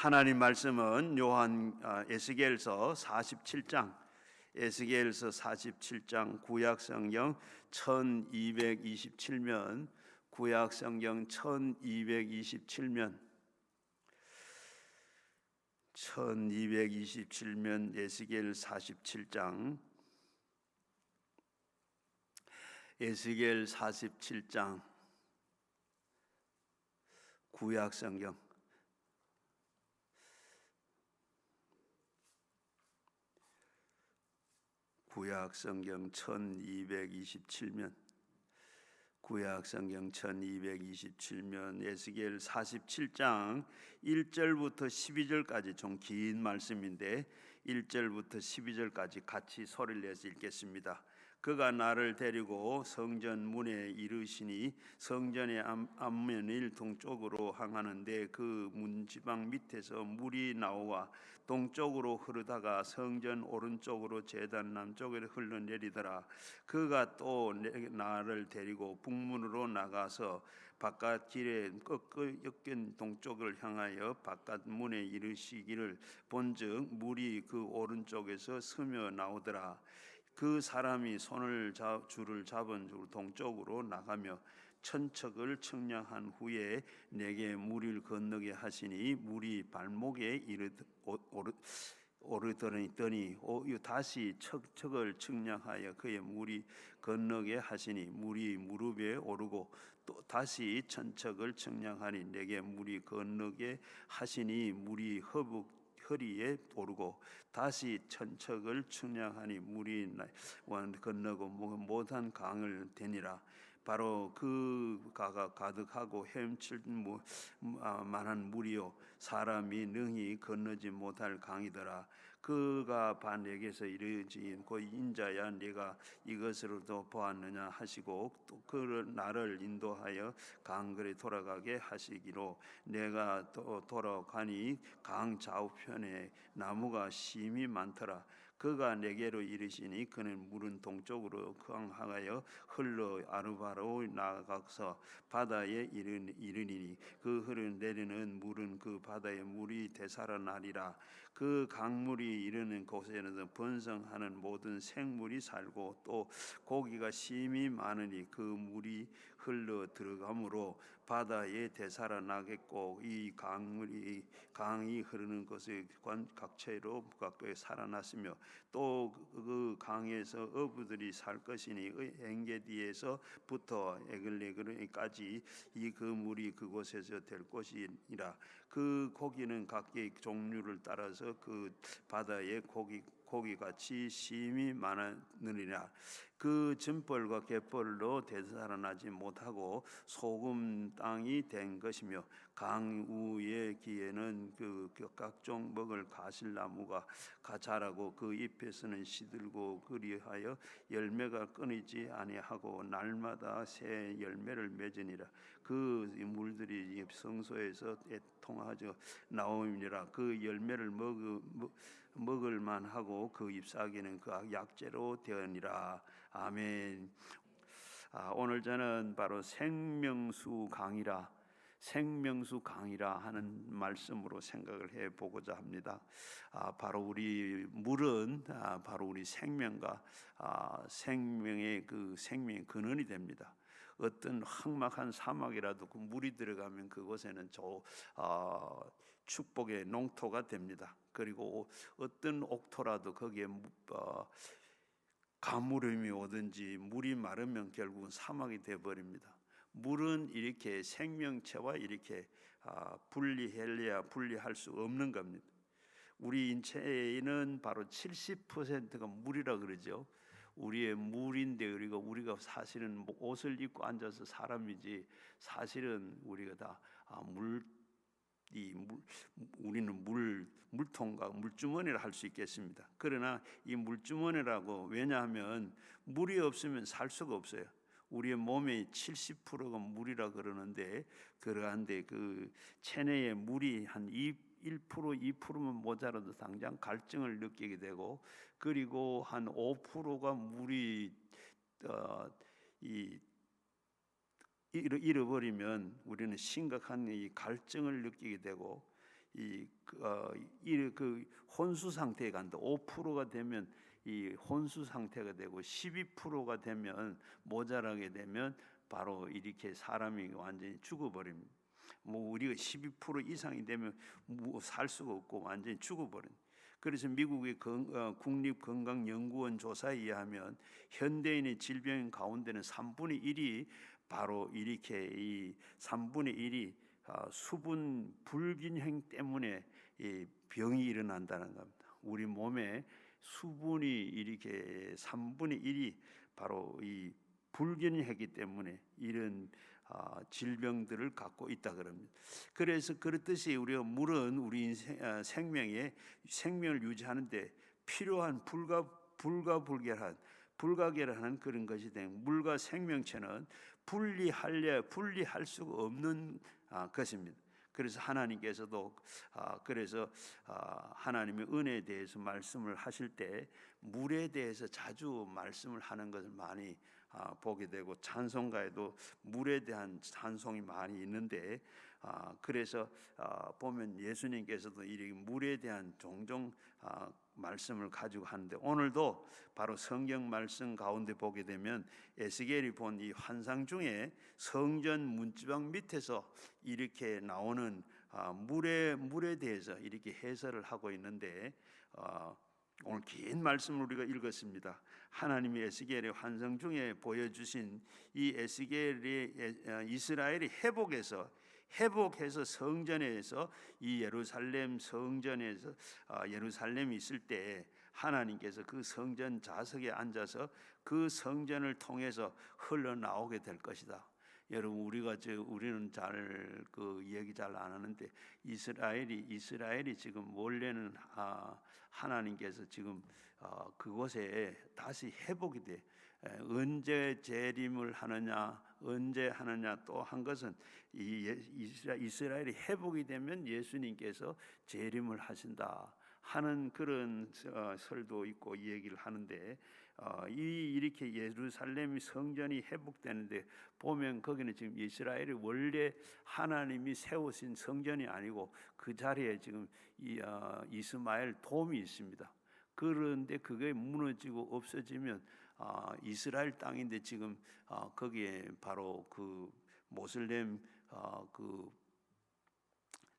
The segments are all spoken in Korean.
하나님 말씀은 에스겔서 47장, 에스겔서 47장 구약성경 1227면, 구약성경 1227면, 1227면 에스겔 47장, 에스겔 47장 구약성경 구약성경 1227면, 구약성경 1227면 에스겔 47장 1절부터 12절까지 좀 긴 말씀인데 1절부터 12절까지 같이 소리를 내서 읽겠습니다. 그가 나를 데리고 성전 문에 이르시니 성전의 앞면일 동쪽으로 향하는데 그 문지방 밑에서 물이 나오와 동쪽으로 흐르다가 성전 오른쪽으로 제단 남쪽으로 흘러내리더라. 그가 또 나를 데리고 북문으로 나가서 바깥 길에 꺾인 동쪽을 향하여 바깥 문에 이르시기를 본즉 물이 그 오른쪽에서 스며 나오더라. 그 사람이 줄을 잡은 줄 동쪽으로 나가며 천척을 측량한 후에 내게 물을 건너게 하시니 물이 발목에 오르더니 다시 척을 측량하여 그의 물이 건너게 하시니 물이 무릎에 오르고 또 다시 천척을 측량하니 내게 물이 건너게 하시니 물이 허리에 오르고 다시 천척을 측량하니 물이 건너고 못한 강을 되니라. 바로 그 가가 가득하고 헤엄칠 만한 물이요 사람이 능히 건너지 못할 강이더라. 그가 내게서 이르지 그 인자야 네가 이것으로도 보았느냐 하시고 또 그 나를 인도하여 강글에 돌아가게 하시기로 내가 또 돌아가니 강 좌우편에 나무가 심이 많더라. 그가 내게로 이르시니 그는 물은 동쪽으로 향하여 흘러 아르바로 나아가서 바다에 이르니니 그 흐르내리는 물은 그 바다의 물이 되살아나리라. 그 강물이 이르는 곳에는 번성하는 모든 생물이 살고 또 고기가 심히 많으니 그 물이 흘러 들어가므로 바다에 되살아나겠고 이 강이 흐르는 곳에 각처로 가까이 살아났으며 또 그 강에서 어부들이 살 것이니 엔게디에서부터 에글레그르까지 이 그 물이 그곳에서 될 것이니라. 그 고기는 각기 종류를 따라서 그 바다에 고기같이 심이 많으니라. 그 짐벌과 갯벌로 되살아나지 못하고 소금 땅이 된 것이며 강 우의 기에는 그 각종 먹을 가실나무가 자라고 그 잎에서는 시들고 그리하여 열매가 끊이지 아니하고 날마다 새 열매를 맺으니라. 그 물들이 성소에서 통하여 나오니라. 그 열매를 먹을 만하고 그 잎사귀는 그 약재로 되었니라. 아멘. 오늘 저는 바로 생명수 강이라 하는 말씀으로 생각을 해보고자 합니다. 바로 우리 물은 바로 우리 생명과 생명의 근원이 됩니다. 어떤 험악한 사막이라도 그 물이 들어가면 그곳에는 축복의 농토가 됩니다. 그리고 어떤 옥토라도 거기에 가물음이 오든지 물이 마르면 결국은 사막이 되어버립니다. 물은 이렇게 생명체와 이렇게 분리할 수 없는 겁니다. 우리 인체에는 바로 70%가 물이라 그러죠. 우리의 물인데 우리가 사실은 옷을 입고 앉아서 사람이지 사실은 우리가 다 우리는 물통과 물주머니를 할 수 있겠습니다. 그러나 이 물주머니라고 왜냐하면 물이 없으면 살 수가 없어요. 우리의 몸의 70%가 물이라 그러는데 그러한데 그 체내에 물이 한 1%, 2%만 모자라도 당장 갈증을 느끼게 되고 그리고 한 5%가 물이 잃어버리면 우리는 심각한 이 갈증을 느끼게 되고 그 혼수 상태에 간다. 5%가 되면 이 혼수 상태가 되고 12%가 되면 모자라게 되면 바로 이렇게 사람이 완전히 죽어버립니다. 뭐 우리가 12% 이상이 되면 살 수가 없고 완전히 죽어버린. 그래서 미국의 국립건강연구원 조사에 의하면 현대인의 질병 가운데는 3분의 1이 바로 이렇게 이 3분의 1이 수분 불균형 때문에 이 병이 일어난다는 겁니다. 우리 몸에 수분이 이렇게 3분의 1이 바로 이 불균형이기 때문에 이런 질병들을 갖고 있다 그럽니다. 그래서 그렇듯이 우리가 물은 우리 인생, 생명을 유지하는데 필요한 불가결한 그런 것이 된 물과 생명체는 분리할 수가 없는 것입니다. 그래서 하나님께서도 그래서 하나님의 은혜에 대해서 말씀을 하실 때 물에 대해서 자주 말씀을 하는 것을 많이 보게 되고 찬송가에도 물에 대한 찬송이 많이 있는데 그래서 보면 예수님께서도 이 물에 대한 종종 말씀을 가지고 하는데 오늘도 바로 성경 말씀 가운데 보게 되면 에스겔이 본 이 환상 중에 성전 문지방 밑에서 이렇게 나오는 물에 대해서 이렇게 해설을 하고 있는데 오늘 긴 말씀을 우리가 읽었습니다. 하나님이 에스겔의 환상 중에 보여주신 이 에스겔의 이스라엘이 회복해서 성전에서 이 예루살렘 성전에서 예루살렘이 있을 때 하나님께서 그 성전 좌석에 앉아서 그 성전을 통해서 흘러나오게 될 것이다. 여러분 우리는 잘 그 얘기 잘 안 하는데 이스라엘이 지금 원래는 하나님께서 지금 그곳에 다시 회복이 돼. 언제 재림을 하느냐 언제 하느냐 또 한 것은 이스라엘이 회복이 되면 예수님께서 재림을 하신다 하는 그런 설도 있고 이 얘기를 하는데 이렇게 예루살렘 성전이 회복되는데 보면 거기는 지금 이스라엘이 원래 하나님이 세우신 성전이 아니고 그 자리에 지금 이스마엘 돔이 있습니다. 그런데 그게 무너지고 없어지면 이스라엘 땅인데 지금 거기에 바로 그 모슬렘 그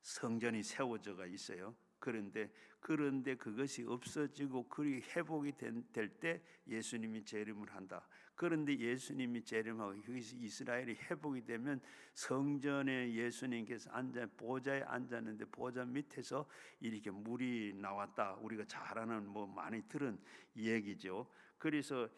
성전이 세워져가 있어요. 그런데 그것이 없어지고 그리 회복이 될 때 예수님이 재림을 한다. 그런데 예수님이 재림하고 여기서 이스라엘이 회복이 되면 성전에 예수님께서 보좌에 앉았는데 보좌 밑에서 이렇게 물이 나왔다. 우리가 잘 아는 많이 들은 얘기죠. 그래서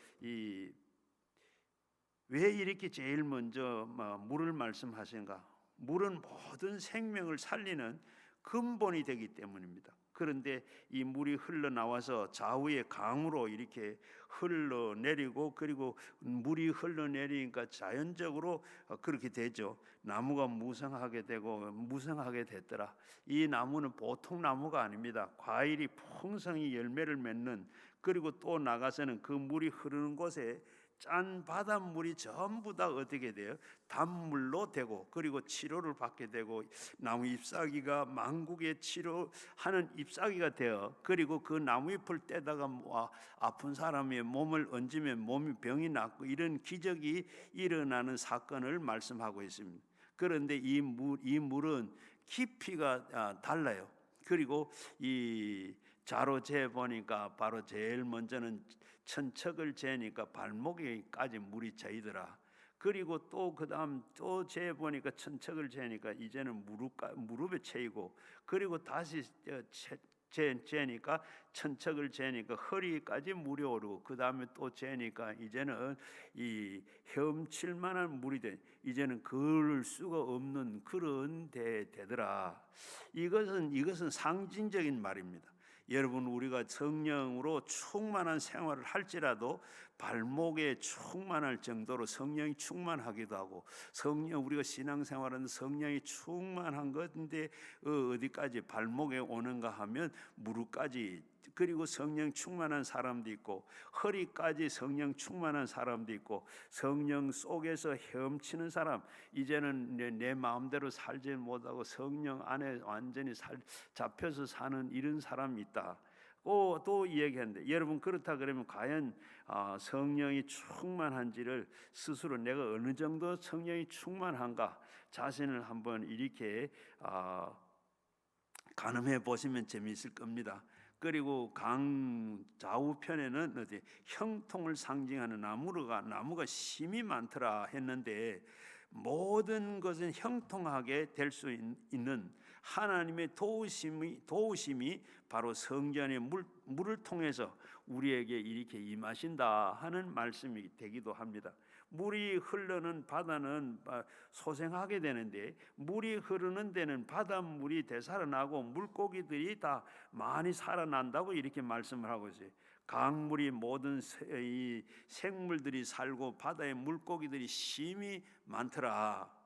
왜 이렇게 제일 먼저 물을 말씀하신가? 물은 모든 생명을 살리는 근본이 되기 때문입니다. 그런데 이 물이 흘러나와서 좌우의 강으로 이렇게 흘러내리고 그리고 물이 흘러내리니까 자연적으로 그렇게 되죠. 나무가 무성하게 되고 무성하게 됐더라. 이 나무는 보통 나무가 아닙니다. 과일이 풍성히 열매를 맺는 그리고 또 나가서는 그 물이 흐르는 곳에 짠 바닷물이 전부 다 어떻게 돼요? 단물로 되고 그리고 치료를 받게 되고 나무 잎사귀가 만국의 치료하는 잎사귀가 되어 그리고 그 나무잎을 떼다가 아픈 사람의 몸을 얹으면 병이 낫고 이런 기적이 일어나는 사건을 말씀하고 있습니다. 그런데 이 물은 깊이가 달라요. 그리고 이 자로 재 보니까 바로 제일 먼저는 천척을 재니까 발목에까지 물이 차이더라. 그리고 또 그다음 또 재 보니까 천척을 재니까 이제는 무릎에 채이고 그리고 다시 재니까 천척을 재니까 허리까지 물이 오르고 그 다음에 또 재니까 이제는 이 헤엄칠 만한 물이 돼 이제는 그을 수가 없는 그런 되더라. 이것은 상징적인 말입니다. 여러분 우리가 성령으로 충만한 생활을 할지라도 발목에 충만할 정도로 성령이 충만하기도 하고 우리가 신앙생활은 성령이 충만한 건데 어디까지 발목에 오는가 하면 무릎까지 그리고 성령 충만한 사람도 있고 허리까지 성령 충만한 사람도 있고 성령 속에서 헤엄치는 사람, 이제는 내 마음대로 살지 못하고 성령 안에 완전히 잡혀서 사는 이런 사람이 있다. 또 이야기했는데, 여러분 그렇다 그러면 과연 성령이 충만한지를 스스로 내가 어느 정도 성령이 충만한가 자신을 한번 이렇게 가늠해 보시면 재미있을 겁니다. 그리고 강 좌우편에는 어디 형통을 상징하는 나무가 심이 많더라 했는데, 모든 것은 형통하게 될 수 있는 하나님의 도우심이 바로 성전의 물을 통해서 우리에게 이렇게 임하신다 하는 말씀이 되기도 합니다. 물이 흐르는 바다는 소생하게 되는데, 물이 흐르는 데는 바닷물이 되살아나고 물고기들이 다 많이 살아난다고 이렇게 말씀을 하고 있어요. 강물이 모든 이 생물들이 살고 바다의 물고기들이 심히 많더라.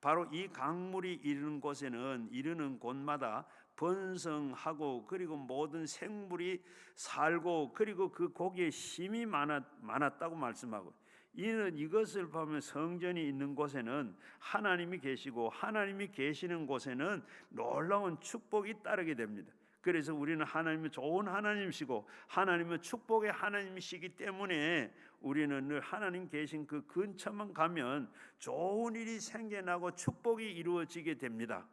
바로 이 강물이 이르는 곳마다 번성하고, 그리고 모든 생물이 살고, 그리고 그 고기에 심이 많았다고 말씀하고, 이것을 보면 성전이 있는 곳에는 하나님이 계시고, 하나님이 계시는 곳에는 놀라운 축복이 따르게 됩니다. 그래서 우리는 하나님이 좋은 하나님이시고 하나님은 축복의 하나님이시기 때문에 우리는 늘 하나님 계신 그 근처만 가면 좋은 일이 생겨나고 축복이 이루어지게 됩니다.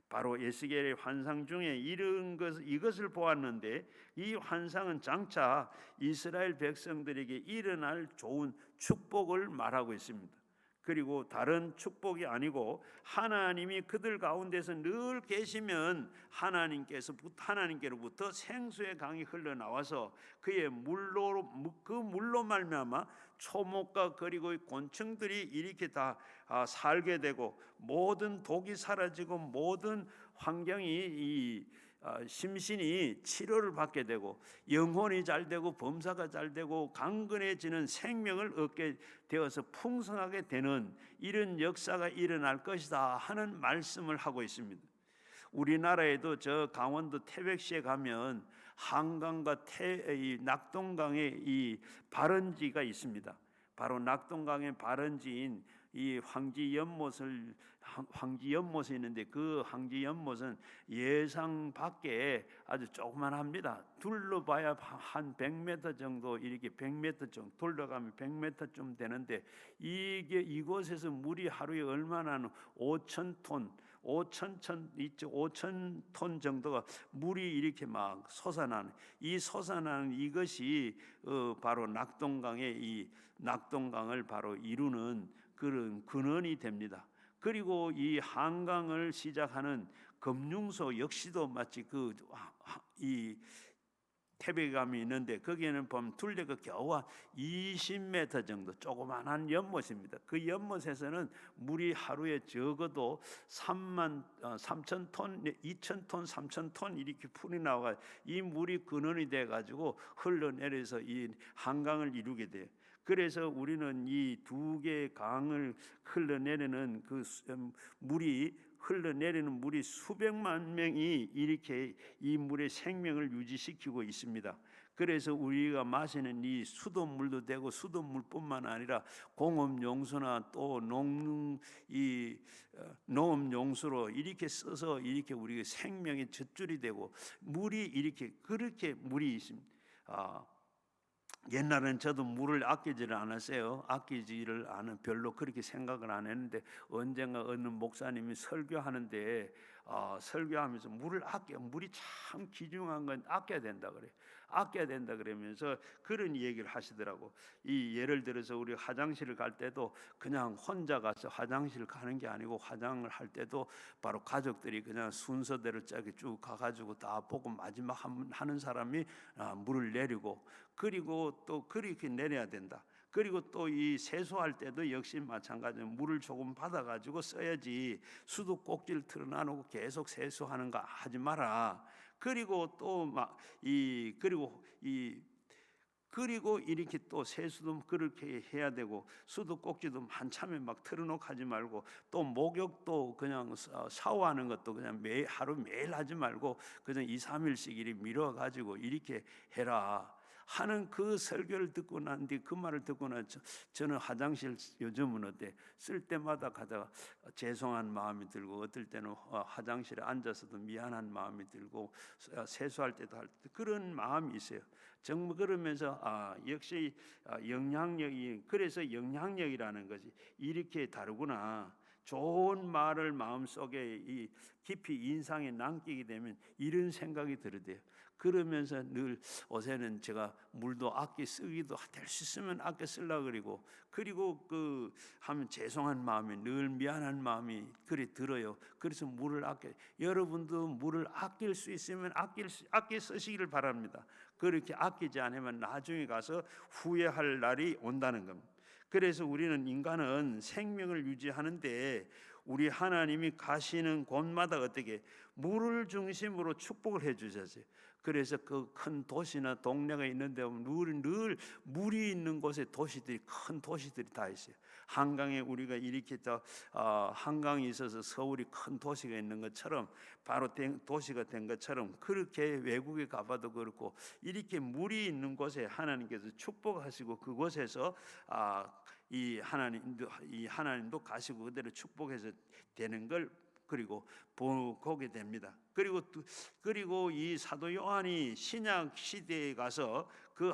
바로 에스겔의 환상 중에 이것을 보았는데, 이 환상은 장차 이스라엘 백성들에게 일어날 좋은 축복을 말하고 있습니다. 그리고 다른 축복이 아니고 하나님이 그들 가운데서 늘 계시면 하나님께로부터 생수의 강이 흘러나와서 그 물로 말미암아 초목과 그리고 곤충들이 이렇게 다 살게 되고, 모든 독이 사라지고 모든 환경이 심신이 치료를 받게 되고 영혼이 잘 되고 범사가 잘 되고 강건해지는 생명을 얻게 되어서 풍성하게 되는 이런 역사가 일어날 것이다 하는 말씀을 하고 있습니다. 우리나라에도 저 강원도 태백시에 가면 한강과 낙동강의 이 발원지가 있습니다. 바로 낙동강의 발원지인 이 황지연못이 있는데, 그 황지연못은 예상 밖에 아주 조그만합니다. 둘러봐야 한 100m 정도, 이렇게 100m 정도 둘러가면 100m쯤 되는데, 이곳에서 물이 하루에 얼마나 5,000톤 정도가 물이 이렇게 막 솟아나는, 이것이 바로 낙동강을 바로 이루는 그런 근원이 됩니다. 그리고 이 한강을 시작하는 금융소 역시도 마치 이 태백암이 있는데, 거기에는 보면 둘레가 겨우 20m 정도 조그만한 연못입니다. 그 연못에서는 물이 하루에 적어도 3,000톤, 2,000톤, 3,000톤 이렇게 풀이 나와 이 물이 근원이 돼 가지고 흘러내려서 이 한강을 이루게 돼요. 그래서 우리는 이 두 개의 강을 흘러내리는 물이 수백만 명이 이렇게 이 물의 생명을 유지시키고 있습니다. 그래서 우리가 마시는 이 수돗물도 되고, 수돗물뿐만 아니라 공업용수나 또 농업용수로 이렇게 써서 이렇게 우리가 생명의 젖줄이 되고, 그렇게 물이 있습니다. 옛날에는 저도 물을 아끼지를 않았어요. 별로 그렇게 생각을 안 했는데, 언젠가 어느 목사님이 설교하면서 물이 참 귀중한 건 아껴야 된다 그래요. 아껴야 된다 그러면서 그런 얘기를 하시더라고. 예를 들어서 우리 화장실을 갈 때도 그냥 혼자 가서 화장실 가는 게 아니고, 화장을 할 때도 바로 가족들이 그냥 순서대로 쭉 가가지고 다 보고 마지막 하는 사람이 물을 내리고, 그리고 또 그렇게 내려야 된다. 그리고 또 이 세수할 때도 역시 마찬가지로 물을 조금 받아가지고 써야지, 수도꼭지를 틀어놔놓고 계속 세수하는 거 하지 마라. 그리고 또 그리고 이렇게 또 세수도 그렇게 해야 되고 수도꼭지도 한참에 막 틀어놓고 하지 말고 또 목욕도 그냥 샤워하는 것도 그냥 하루 매일 하지 말고 그냥 2, 3일씩 이렇게 미뤄가지고 이렇게 해라 하는 그 설교를 듣고 난 뒤 그 말을 듣고 난 저는 화장실 요즘은 어때 쓸 때마다 가다가 죄송한 마음이 들고 어떨 때는 화장실에 앉아서도 미안한 마음이 들고 세수할 때도 할 때 그런 마음이 있어요. 정말 그러면서 역시 영향력이 그래서 영향력이라는 것이 이렇게 다르구나. 좋은 말을 마음속에 깊이 인상에 남기게 되면 이런 생각이 들어대요. 그러면서 늘 요새는 제가 물도 아껴 쓰기도 될 수 있으면 아껴 쓰려고 그리고 그 하면 죄송한 마음이 늘 미안한 마음이 그리 들어요. 그래서 물을 아껴 여러분도 물을 아낄 수 있으면 아껴 쓰시기를 바랍니다. 그렇게 아끼지 않으면 나중에 가서 후회할 날이 온다는 겁니다. 그래서 우리는 인간은 생명을 유지하는데 우리 하나님이 가시는 곳마다 어떻게 물을 중심으로 축복을 해주셨어요. 그래서 그 큰 도시나 동네가 있는데 늘 물이 있는 곳에 큰 도시들이 다 있어요. 한강에 우리가 이렇게 한강이 있어서 서울이 큰 도시가 있는 것처럼 바로 도시가 된 것처럼 그렇게 외국에 가봐도 그렇고 이렇게 물이 있는 곳에 하나님께서 축복하시고 그곳에서 이 하나님도 가시고 그대로 축복해서 되는 걸 그리고 보게 됩니다. 그리고 이 사도 요한이 신약 시대에 가서 그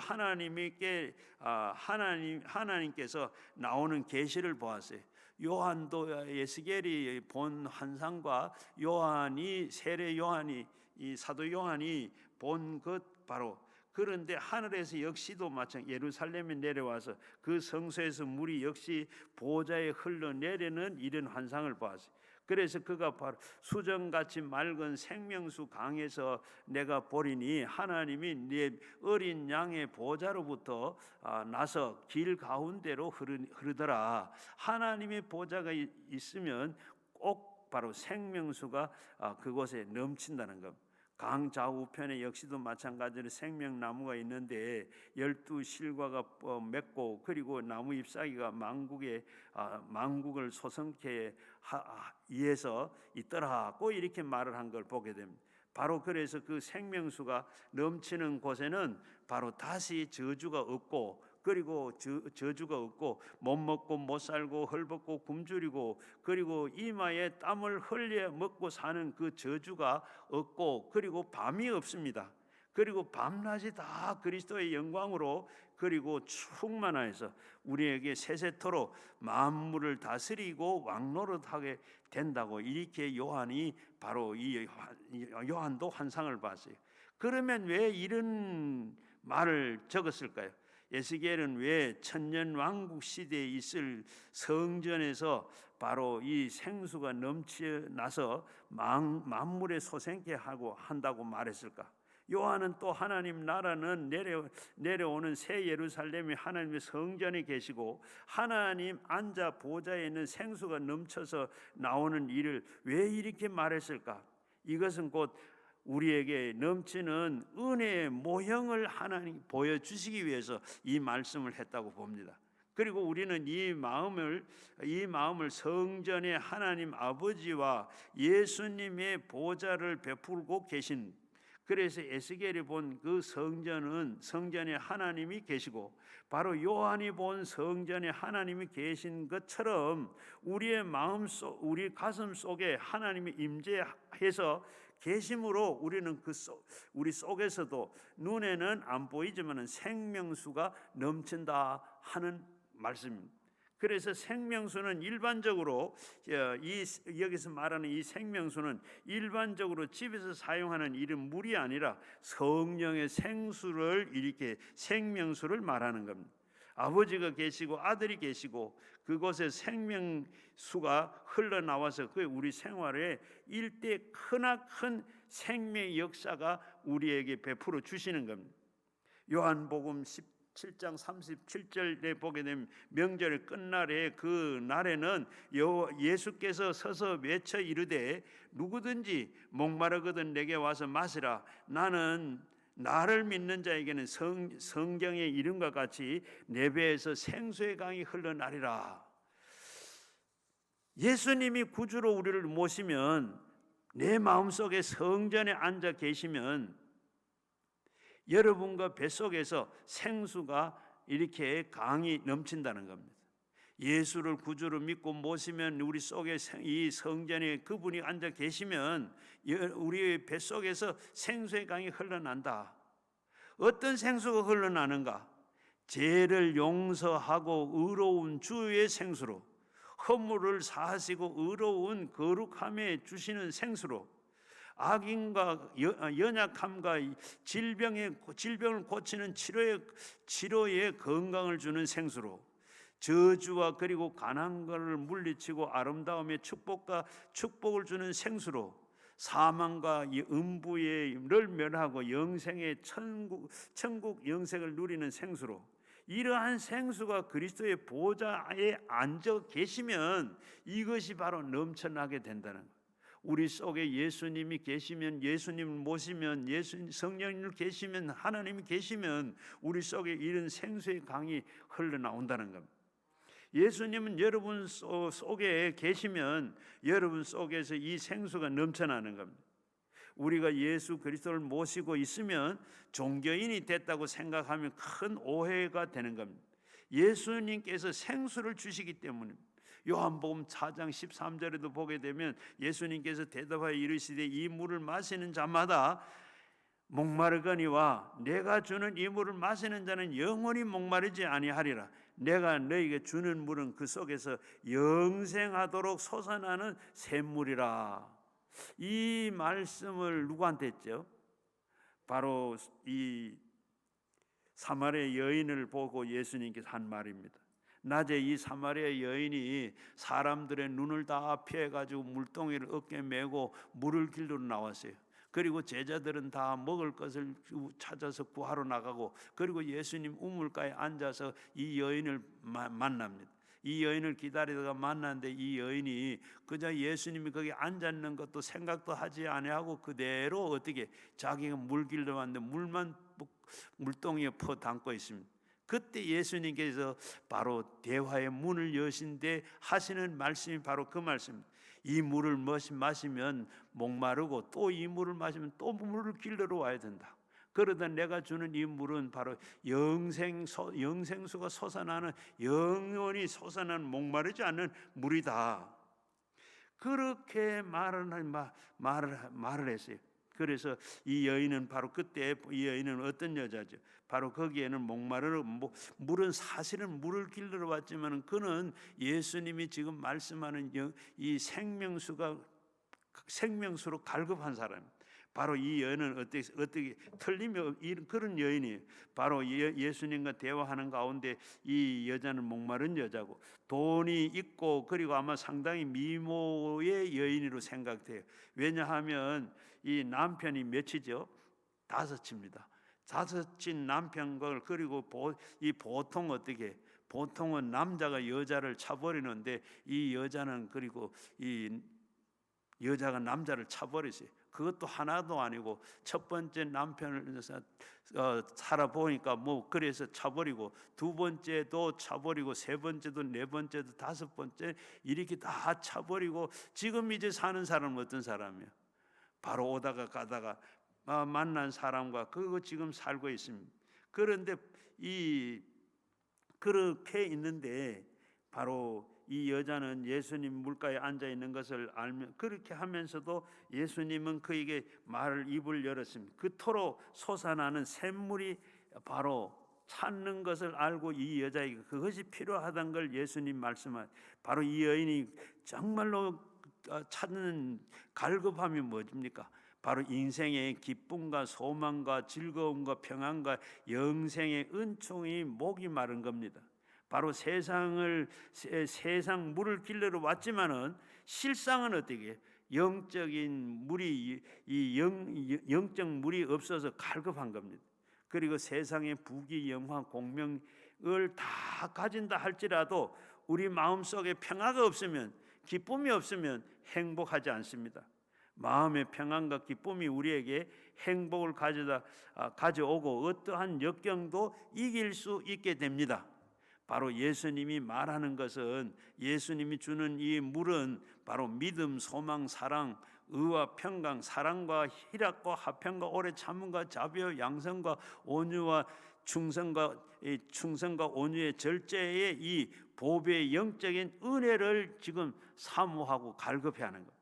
하나님께서 나오는 계시를 보았어요. 요한도 에스겔이 본 환상과 세례 요한이 이 사도 요한이 본 것 바로 그런데 하늘에서 역시도 마찬가지 예루살렘에 내려와서 그 성소에서 물이 역시 보좌에 흘러내리는 이런 환상을 보았어요. 그래서 그가 바로 수정같이 맑은 생명수 강에서 내가 보리니 하나님이 네 어린 양의 보좌로부터 나서 길 가운데로 흐르더라. 하나님의 보좌가 있으면 꼭 바로 생명수가 그곳에 넘친다는 것. 강 좌우편에 역시도 마찬가지로 생명나무가 있는데 12실과가 맺고 그리고 나무 잎사귀가 망국을 소성케 위해서 있더라고 이렇게 말을 한 걸 보게 됩니다. 바로 그래서 그 생명수가 넘치는 곳에는 바로 다시 저주가 없고 그리고 저주가 없고 못 먹고 못 살고 헐벗고 굶주리고 그리고 이마에 땀을 흘려 먹고 사는 그 저주가 없고 그리고 밤이 없습니다. 그리고 밤낮이 다 그리스도의 영광으로 그리고 충만하여서 우리에게 세세토록 만물을 다스리고 왕노릇하게 된다고 이렇게 요한이 바로 이 요한도 환상을 봤어요. 그러면 왜 이런 말을 적었을까요? 에스겔은 왜 천년왕국 시대에 있을 성전에서 바로 이 생수가 넘쳐나서 만물에 솟게 한다고 말했을까? 요한은 또 하나님 나라는 내려오는 새 예루살렘이 하나님의 성전에 계시고 하나님 앉아 보좌에 있는 생수가 넘쳐서 나오는 일을 왜 이렇게 말했을까? 이것은 곧 우리에게 넘치는 은혜의 모형을 하나님 보여주시기 위해서 이 말씀을 했다고 봅니다. 그리고 우리는 이 마음을 성전에 하나님 아버지와 예수님의 보좌를 베풀고 계신 그래서 에스겔이 본 그 성전에 하나님이 계시고 바로 요한이 본 성전에 하나님이 계신 것처럼 우리 가슴 속에 하나님이 임재해서 계심으로 우리는 우리 속에서도 눈에는 안 보이지만 생명수가 넘친다 하는 말씀입니다. 그래서 생명수는 일반적으로 여기서 말하는 이 생명수는 일반적으로 집에서 사용하는 이런 물이 아니라 성령의 생수를 이렇게 생명수를 말하는 겁니다. 아버지가 계시고 아들이 계시고 그곳에 생명수가 흘러나와서 그 우리 생활에 일대 크나큰 생명의 역사가 우리에게 베풀어 주시는 겁니다. 요한복음 17장 37절에 보게 되면 명절 끝날에 그 날에는 예수께서 서서 외쳐 이르되 누구든지 목마르거든 내게 와서 마시라. 나는 나를 믿는 자에게는 성경의 이름과 같이 내 배에서 생수의 강이 흘러나리라. 예수님이 구주로 우리를 모시면, 내 마음속에 성전에 앉아 계시면 여러분과 뱃속에서 생수가 이렇게 강이 넘친다는 겁니다. 예수를 구주로 믿고 모시면 우리 속에 이 성전에 그분이 앉아 계시면 우리 뱃속에서 생수의 강이 흘러난다. 어떤 생수가 흘러나는가? 죄를 용서하고 의로운 주의 생수로, 허물을 사하시고 의로운 거룩함에 주시는 생수로, 악인과 연약함과 질병을 고치는 치료의 건강을 주는 생수로, 저주와 그리고 가난을 물리치고 아름다움의 축복을 주는 생수로, 사망과 음부를 멸하고 영생의 천국 영생을 누리는 생수로, 이러한 생수가 그리스도의 보좌에 앉아 계시면 이것이 바로 넘쳐나게 된다는 거예요. 우리 속에 예수님이 계시면, 예수님을 모시면, 성령님을 계시면, 하나님이 계시면 우리 속에 이런 생수의 강이 흘러나온다는 겁니다. 예수님은 여러분 속에 계시면 여러분 속에서 이 생수가 넘쳐나는 겁니다. 우리가 예수 그리스도를 모시고 있으면 종교인이 됐다고 생각하면 큰 오해가 되는 겁니다. 예수님께서 생수를 주시기 때문입니다. 요한복음 4장 13절에도 보게 되면 예수님께서 대답하여 이르시되 이 물을 마시는 자마다 목마르거니와 내가 주는 이 물을 마시는 자는 영원히 목마르지 아니하리라. 내가 너에게 주는 물은 그 속에서 영생하도록 솟아나는 샘물이라. 이 말씀을 누구한테 했죠? 바로 이 사마리아 여인을 보고 예수님께서 한 말입니다. 낮에 이 사마리아 여인이 사람들의 눈을 다 피해가지고 물동이를 어깨에 메고 물을 길러 나왔어요. 그리고 제자들은 다 먹을 것을 찾아서 구하러 나가고, 그리고 예수님 우물가에 앉아서 이 여인을 만납니다. 이 여인을 기다리다가 만났는데 이 여인이 그저 예수님이 거기 앉았는 것도 생각도 하지 아니하고 그대로 어떻게 자기가 물 길러 왔는데 물동이에 퍼 담고 있습니다. 그때 예수님께서 바로 대화의 문을 여신데 하시는 말씀이 바로 그 말씀입니다. 이 물을 마시면 목마르고 또 이 물을 마시면 또 물을 길러러 와야 된다. 그러다 내가 주는 이 물은 바로 영생수가 솟아나는, 영원히 솟아나는 목마르지 않는 물이다. 그렇게 말을 했어요. 그래서 이 여인은 바로 그때, 이 여인은 어떤 여자죠? 바로 거기에는 물은 사실은 물을 길러러 왔지만 그는 예수님이 지금 말씀하는 이 생명수로 갈급한 사람입니다. 바로 이 여인은 어떻게 틀림이 그런 여인이에요. 바로 예수님과 대화하는 가운데 이 여자는 목마른 여자고 돈이 있고, 그리고 아마 상당히 미모의 여인으로 생각돼요. 왜냐하면 이 남편이 몇이죠? 5입니다. 5인 남편걸. 그리고 보통 어떻게, 보통은 남자가 여자를 차버리는데 이 여자는, 그리고 이 여자가 남자를 차버리세요. 그것도 하나도 아니고 첫 번째 남편을 살아보니까 그래서 차버리고, 두 번째도 차버리고, 세 번째도, 네 번째도, 다섯 번째 이렇게 다 차버리고, 지금 이제 사는 사람은 어떤 사람이에요? 바로 오다가 가다가 만난 사람과 그거 지금 살고 있습니다. 그런데 그렇게 있는데 바로 이 여자는 예수님 물가에 앉아 있는 것을 알면, 그렇게 하면서도 예수님은 그에게 입을 열었습니다. 그토록 솟아나는 샘물이 바로 찾는 것을 알고 이 여자에게 그것이 필요하다는 걸 예수님 말씀하신, 바로 이 여인이 정말로 찾는 갈급함이 뭐입니까? 바로 인생의 기쁨과 소망과 즐거움과 평안과 영생의 은총이 목이 마른 겁니다. 바로 세상 물을 길러러 왔지만은 실상은 어떻게 영적인 물이, 영적 물이 없어서 갈급한 겁니다. 그리고 세상의 부귀 영화 공명을 다 가진다 할지라도 우리 마음속에 평화가 없으면, 기쁨이 없으면 행복하지 않습니다. 마음의 평안과 기쁨이 우리에게 행복을 가져오고 어떠한 역경도 이길 수 있게 됩니다. 바로 예수님이 말하는 것은, 예수님이 주는 이 물은 바로 믿음, 소망, 사랑, 의와 평강, 사랑과 희락과 화평과 오래 참음과 자비와 양성과 온유와 충성과 온유의 절제의 이 보배의 영적인 은혜를 지금 사모하고 갈급해하는 것.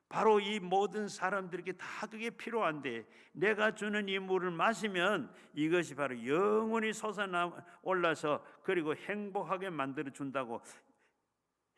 바로 이 모든 사람들에게 다 그게 필요한데, 내가 주는 이 물을 마시면 이것이 바로 영원히 솟아나 올라서 그리고 행복하게 만들어 준다고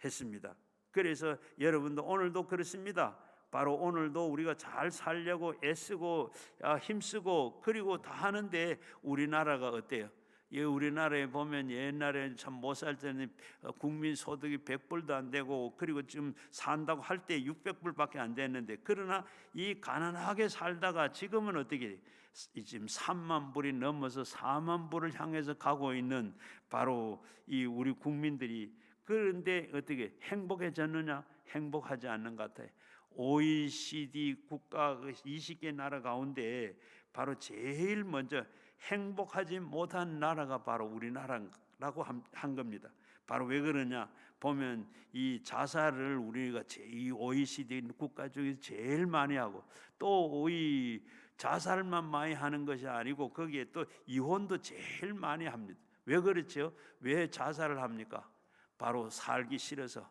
했습니다. 그래서 여러분도 오늘도 그렇습니다. 바로 오늘도 우리가 잘 살려고 애쓰고 힘쓰고 그리고 다 하는데, 우리나라가 어때요? 우리나라에 보면 옛날에 참 못 살 때는 국민 소득이 100불도 안 되고, 그리고 지금 산다고 할 때 600불밖에 안 됐는데, 그러나 이 가난하게 살다가 지금은 어떻게 지금 3만 불이 넘어서 4만 불을 향해서 가고 있는 바로 이 우리 국민들이, 그런데 어떻게 행복해졌느냐? 행복하지 않는 것 같아요. OECD 국가 20개 나라 가운데 바로 제일 먼저 행복하지 못한 나라가 바로 우리나라라고 한 겁니다. 바로 왜 그러냐 보면, 이 자살을 우리가 이 OECD 국가 중에서 제일 많이 하고, 또 이 자살만 많이 하는 것이 아니고 거기에 또 이혼도 제일 많이 합니다. 왜 그렇죠? 왜 자살을 합니까? 바로 살기 싫어서,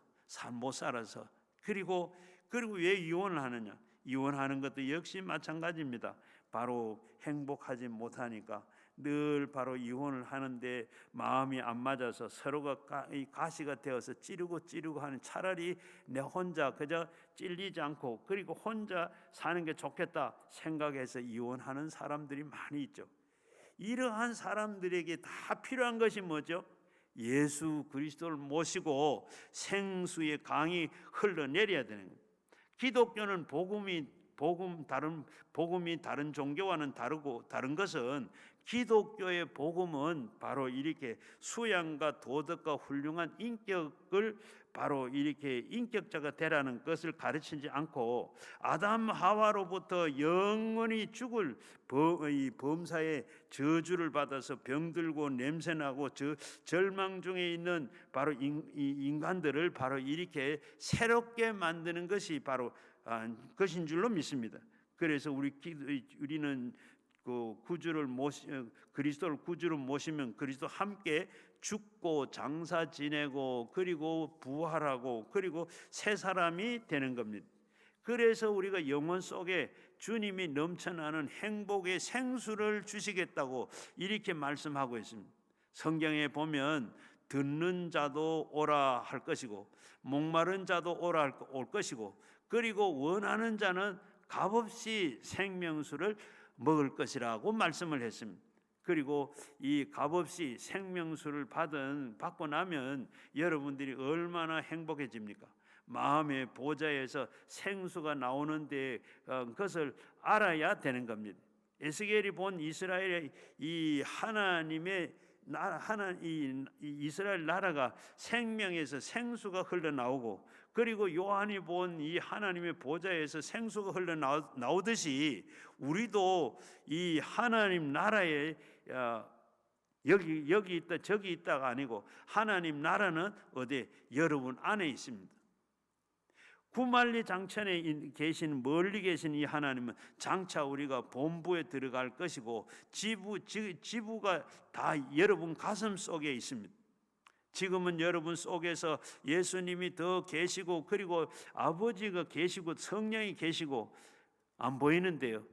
못 살아서. 그리고 왜 이혼을 하느냐? 이혼하는 것도 역시 마찬가지입니다. 바로 행복하지 못하니까 늘 바로 이혼을 하는데 마음이 안 맞아서 서로가 가시가 되어서 찌르고 하는, 차라리 내 혼자 그저 찔리지 않고 그리고 혼자 사는 게 좋겠다 생각해서 이혼하는 사람들이 많이 있죠. 이러한 사람들에게 다 필요한 것이 뭐죠? 예수 그리스도를 모시고 생수의 강이 흘러내려야 되는 거예요. 기독교는 복음이 다른 종교와는 다른 것은, 기독교의 복음은 바로 이렇게 수양과 도덕과 훌륭한 인격을 바로 이렇게 인격자가 되라는 것을 가르치지 않고, 아담 하와로부터 영원히 죽을 범사의 저주를 받아서 병들고 냄새나고 절망 중에 있는 바로 인간들을 바로 이렇게 새롭게 만드는 것이 바로 것인 줄로 믿습니다. 그래서 우리는 그리스도를 구주로 모시면 그리스도 함께 죽고 장사 지내고 그리고 부활하고 그리고 새 사람이 되는 겁니다. 그래서 우리가 영혼 속에 주님이 넘쳐나는 행복의 생수를 주시겠다고 이렇게 말씀하고 있습니다. 성경에 보면 듣는 자도 오라 할 것이고, 목마른 자도 오라 올 것이고, 그리고 원하는 자는 값없이 생명수를 먹을 것이라고 말씀을 했습니다. 그리고 이 값없이 생명수를 받고 나면 여러분들이 얼마나 행복해집니까? 마음의 보좌에서 생수가 나오는데 그것을 알아야 되는 겁니다. 에스겔이 본 이스라엘의 이 하나님의 이 이스라엘 나라가 생명에서 생수가 흘러나오고, 그리고 요한이 본 이 하나님의 보좌에서 생수가 흘러나오듯이 우리도 이 하나님 나라에 여기 있다 저기 있다가 아니고, 하나님 나라는 어디? 여러분 안에 있습니다. 구만리 장천에 멀리 계신 이 하나님은 장차 우리가 본부에 들어갈 것이고, 지부가 다 여러분 가슴 속에 있습니다. 지금은 여러분 속에서 예수님이 더 계시고, 그리고 아버지가 계시고 성령이 계시고 안 보이는데요.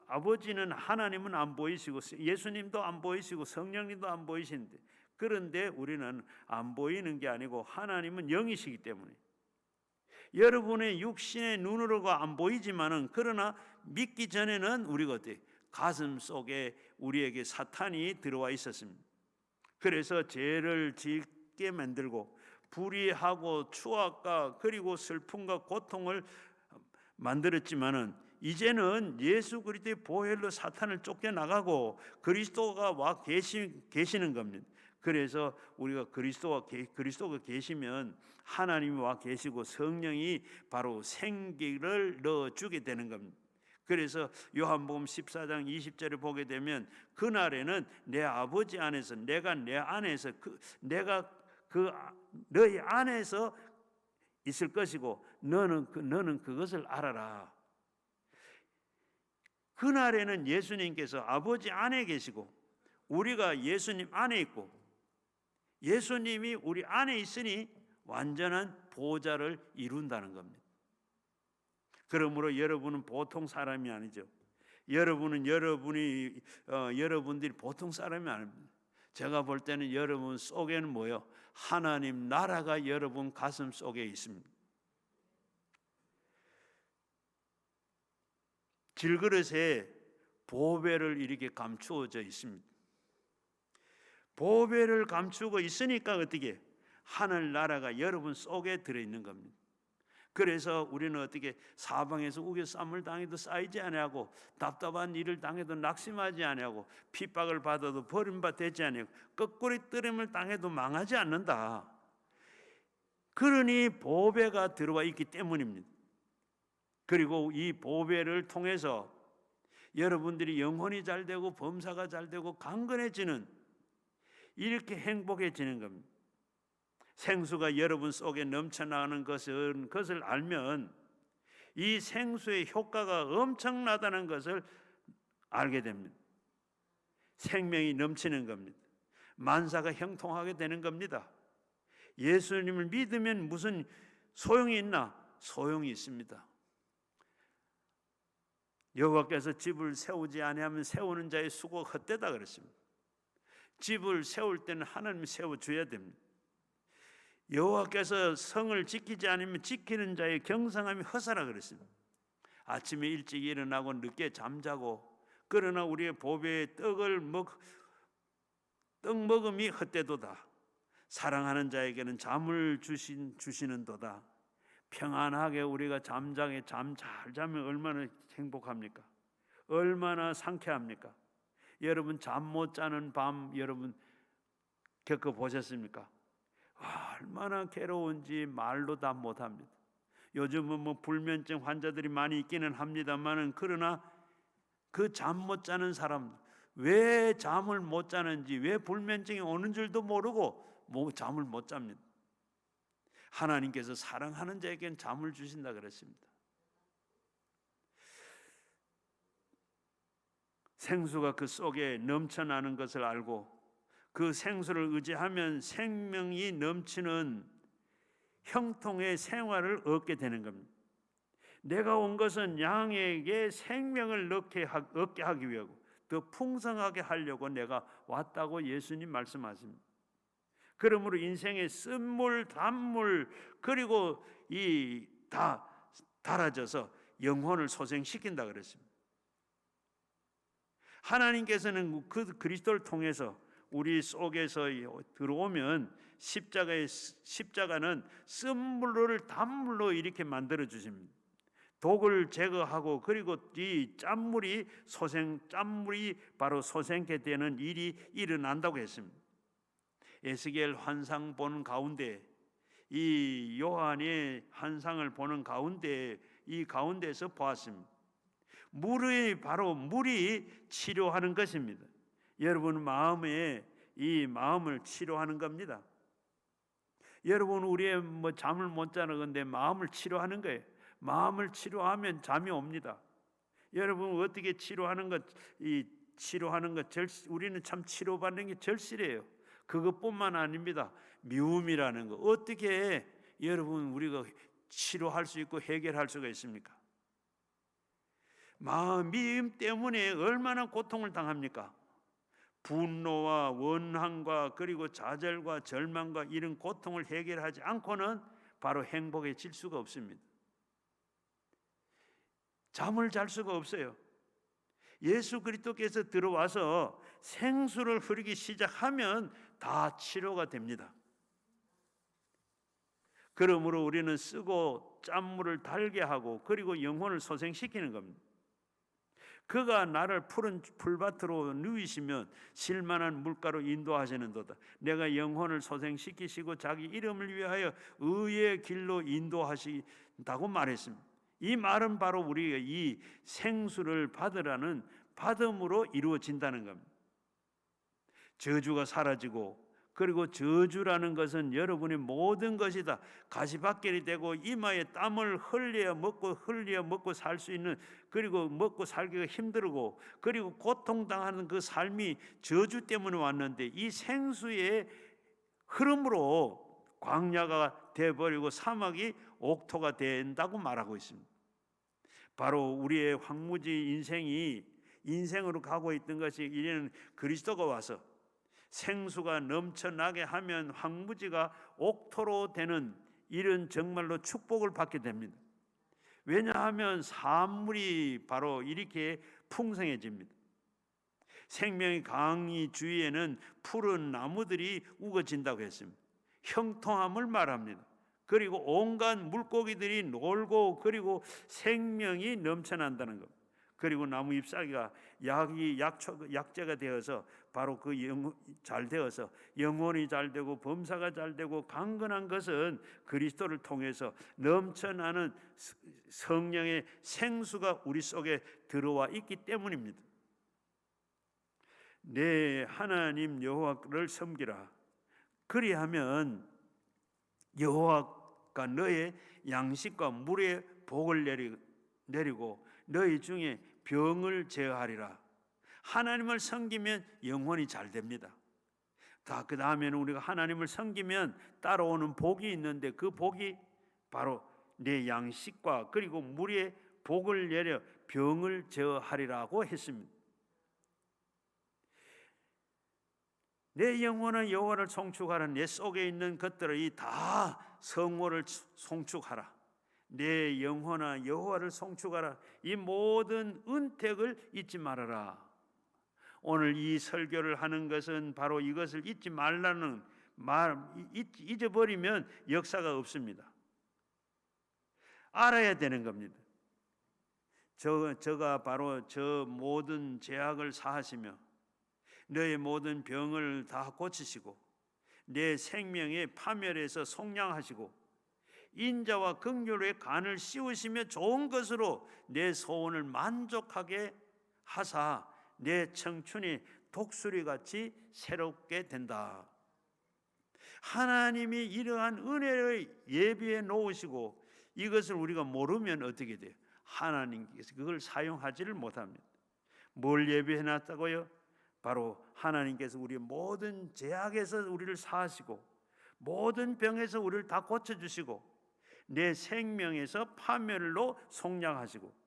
아버지는, 하나님은 안 보이시고, 예수님도 안 보이시고, 성령님도 안 보이시는데, 그런데 우리는 안 보이는 게 아니고 하나님은 영이시기 때문에 여러분의 육신의 눈으로가 안 보이지만은, 그러나 믿기 전에는 우리가 어때? 가슴 속에 우리에게 사탄이 들어와 있었습니다. 그래서 죄를 짓게 만들고 불의하고 추악과 그리고 슬픔과 고통을 만들었지만은, 이제는 예수 그리스도의 보혈로 사탄을 쫓겨나가고 그리스도가 와 계시는 겁니다. 그래서 우리가 그리스도가 계시면 하나님이 와 계시고 성령이 바로 생기를 넣어주게 되는 겁니다. 그래서 요한복음 14장 20절에 보게 되면 그날에는 내 아버지 안에서 내가 내 안에서 내가 너희 안에서 있을 것이고 너는 그것을 알아라. 그날에는 예수님께서 아버지 안에 계시고 우리가 예수님 안에 있고 예수님이 우리 안에 있으니 완전한 보좌를 이룬다는 겁니다. 그러므로 여러분은 보통 사람이 아니죠. 여러분들이 보통 사람이 아닙니다. 제가 볼 때는 여러분 속에는 뭐요? 하나님 나라가 여러분 가슴 속에 있습니다. 질그릇에 보배를 이렇게 감추어져 있습니다. 보배를 감추고 있으니까 어떻게 하늘나라가 여러분 속에 들어있는 겁니다. 그래서 우리는 어떻게 사방에서 우겨쌈을 당해도 쌓이지 아니하고 답답한 일을 당해도 낙심하지 아니하고 핍박을 받아도 버림받지 아니하고 거꾸로 뜨림을 당해도 망하지 않는다. 그러니 보배가 들어와 있기 때문입니다. 그리고 이 보배를 통해서 여러분들이 영혼이 잘 되고 범사가 잘 되고 강건해지는 이렇게 행복해지는 겁니다. 생수가 여러분 속에 넘쳐나는 것을 알면 이 생수의 효과가 엄청나다는 것을 알게 됩니다. 생명이 넘치는 겁니다. 만사가 형통하게 되는 겁니다. 예수님을 믿으면 무슨 소용이 있나? 소용이 있습니다. 여호와께서 집을 세우지 아니하면 세우는 자의 수고가 헛되다 그랬습니다. 집을 세울 때는 하나님이 세워줘야 됩니다. 여호와께서 성을 지키지 않으면 지키는 자의 경성함이 허사라 그랬습니다. 아침에 일찍 일어나고 늦게 잠자고 그러나 우리의 보배의 떡 먹음이 헛되도다. 사랑하는 자에게는 잠을 주시는도다. 평안하게 우리가 잠 잘 자면 얼마나 행복합니까? 얼마나 상쾌합니까? 여러분 잠 못 자는 밤 여러분 겪어보셨습니까? 얼마나 괴로운지 말로 다 못합니다. 요즘은 불면증 환자들이 많이 있기는 합니다만은 그러나 그 잠 못 자는 사람 왜 잠을 못 자는지 왜 불면증이 오는 줄도 모르고 잠을 못 잡니다. 하나님께서 사랑하는 자에게는 잠을 주신다 그랬습니다. 생수가 그 속에 넘쳐나는 것을 알고 그 생수를 의지하면 생명이 넘치는 형통의 생활을 얻게 되는 겁니다. 내가 온 것은 양에게 생명을 얻게 하기 위하고 더 풍성하게 하려고 내가 왔다고 예수님 말씀하십니다. 그러므로 인생의 쓴물, 단물 그리고 다 달아져서 영혼을 소생시킨다 그랬습니다. 하나님께서는 그 그리스도를 통해서 우리 속에서 들어오면 십자가는 쓴물을 단물로 이렇게 만들어 주십니다. 독을 제거하고 그리고 이 짠물이 바로 소생케 되는 일이 일어난다고 했습니다. 에스겔 환상 보는 가운데 이 요한의 환상을 보는 가운데 이 가운데서 보았습니다. 물이 치료하는 것입니다. 여러분 이 마음을 치료하는 겁니다. 여러분 우리의 잠을 못 자는 건데 마음을 치료하는 거예요. 마음을 치료하면 잠이 옵니다. 여러분 어떻게 치료하는 것 우리는 참 치료받는 게 절실해요. 그것뿐만 아닙니다. 미움이라는 거 어떻게 여러분 우리가 치료할 수 있고 해결할 수가 있습니까? 미움 때문에 얼마나 고통을 당합니까? 분노와 원한과 그리고 좌절과 절망과 이런 고통을 해결하지 않고는 바로 행복해질 수가 없습니다. 잠을 잘 수가 없어요. 예수 그리스도께서 들어와서 생수를 흐르기 시작하면 다 치료가 됩니다. 그러므로 우리는 쓰고 짠물을 달게 하고 그리고 영혼을 소생시키는 겁니다. 그가 나를 푸른 풀밭으로 누이시면 실만한 물가로 인도하시는도다. 내가 영혼을 소생시키시고 자기 이름을 위하여 의의 길로 인도하신다고 말했습니다. 이 말은 바로 우리가 이 생수를 받으라는 받음으로 이루어진다는 겁니다. 저주가 사라지고, 그리고 저주라는 것은 여러분의 모든 것이 다 가시밭길이 되고 이마에 땀을 흘려 먹고 살 수 있는, 그리고 먹고 살기가 힘들고, 그리고 고통당하는 그 삶이 저주 때문에 왔는데, 이 생수의 흐름으로 광야가 되어버리고 사막이 옥토가 된다고 말하고 있습니다. 바로 우리의 황무지 인생으로 가고 있던 것이, 이제는 그리스도가 와서 생수가 넘쳐나게 하면 황무지가 옥토로 되는 이런 정말로 축복을 받게 됩니다. 왜냐하면 산물이 바로 이렇게 풍성해집니다. 생명의 강이 주위에는 푸른 나무들이 우거진다고 했습니다. 형통함을 말합니다. 그리고 온갖 물고기들이 놀고, 그리고 생명이 넘쳐난다는 것. 그리고 나무 잎사귀가 약재가 되어서 바로 잘 되어서 영혼이 잘 되고 범사가 잘 되고, 강건한 것은 그리스도를 통해서 넘쳐나는 성령의 생수가 우리 속에 들어와 있기 때문입니다. 내 하나님 여호와를 섬기라. 그리하면 여호와가 너의 양식과 물의 복을 내리고 너희 중에 병을 제어하리라. 하나님을 섬기면 영혼이 잘 됩니다. 그 다음에는 우리가 하나님을 섬기면 따라오는 복이 있는데, 그 복이 바로 내 양식과 그리고 물의 복을 내려 병을 제어하리라고 했습니다. 내 영혼은 여호와를 송축하라. 내 속에 있는 것들을 다 성호를 송축하라. 내 영혼아 여호와를 송축하라. 이 모든 은택을 잊지 말아라. 오늘 이 설교를 하는 것은 바로 이것을 잊지 말라는 말. 잊어버리면 역사가 없습니다. 알아야 되는 겁니다. 저가 바로 저 모든 죄악을 사하시며 너의 모든 병을 다 고치시고 내 생명의 파멸에서 속량하시고 인자와 긍휼의 간을 씌우시며 좋은 것으로 내 소원을 만족하게 하사 내 청춘이 독수리같이 새롭게 된다. 하나님이 이러한 은혜를 예비해 놓으시고 이것을 우리가 모르면 어떻게 돼요? 하나님께서 그걸 사용하지를 못합니다. 뭘 예비해 놨다고요? 바로 하나님께서 우리의 모든 죄악에서 우리를 사하시고 모든 병에서 우리를 다 고쳐주시고 내 생명에서 파멸로 속량하시고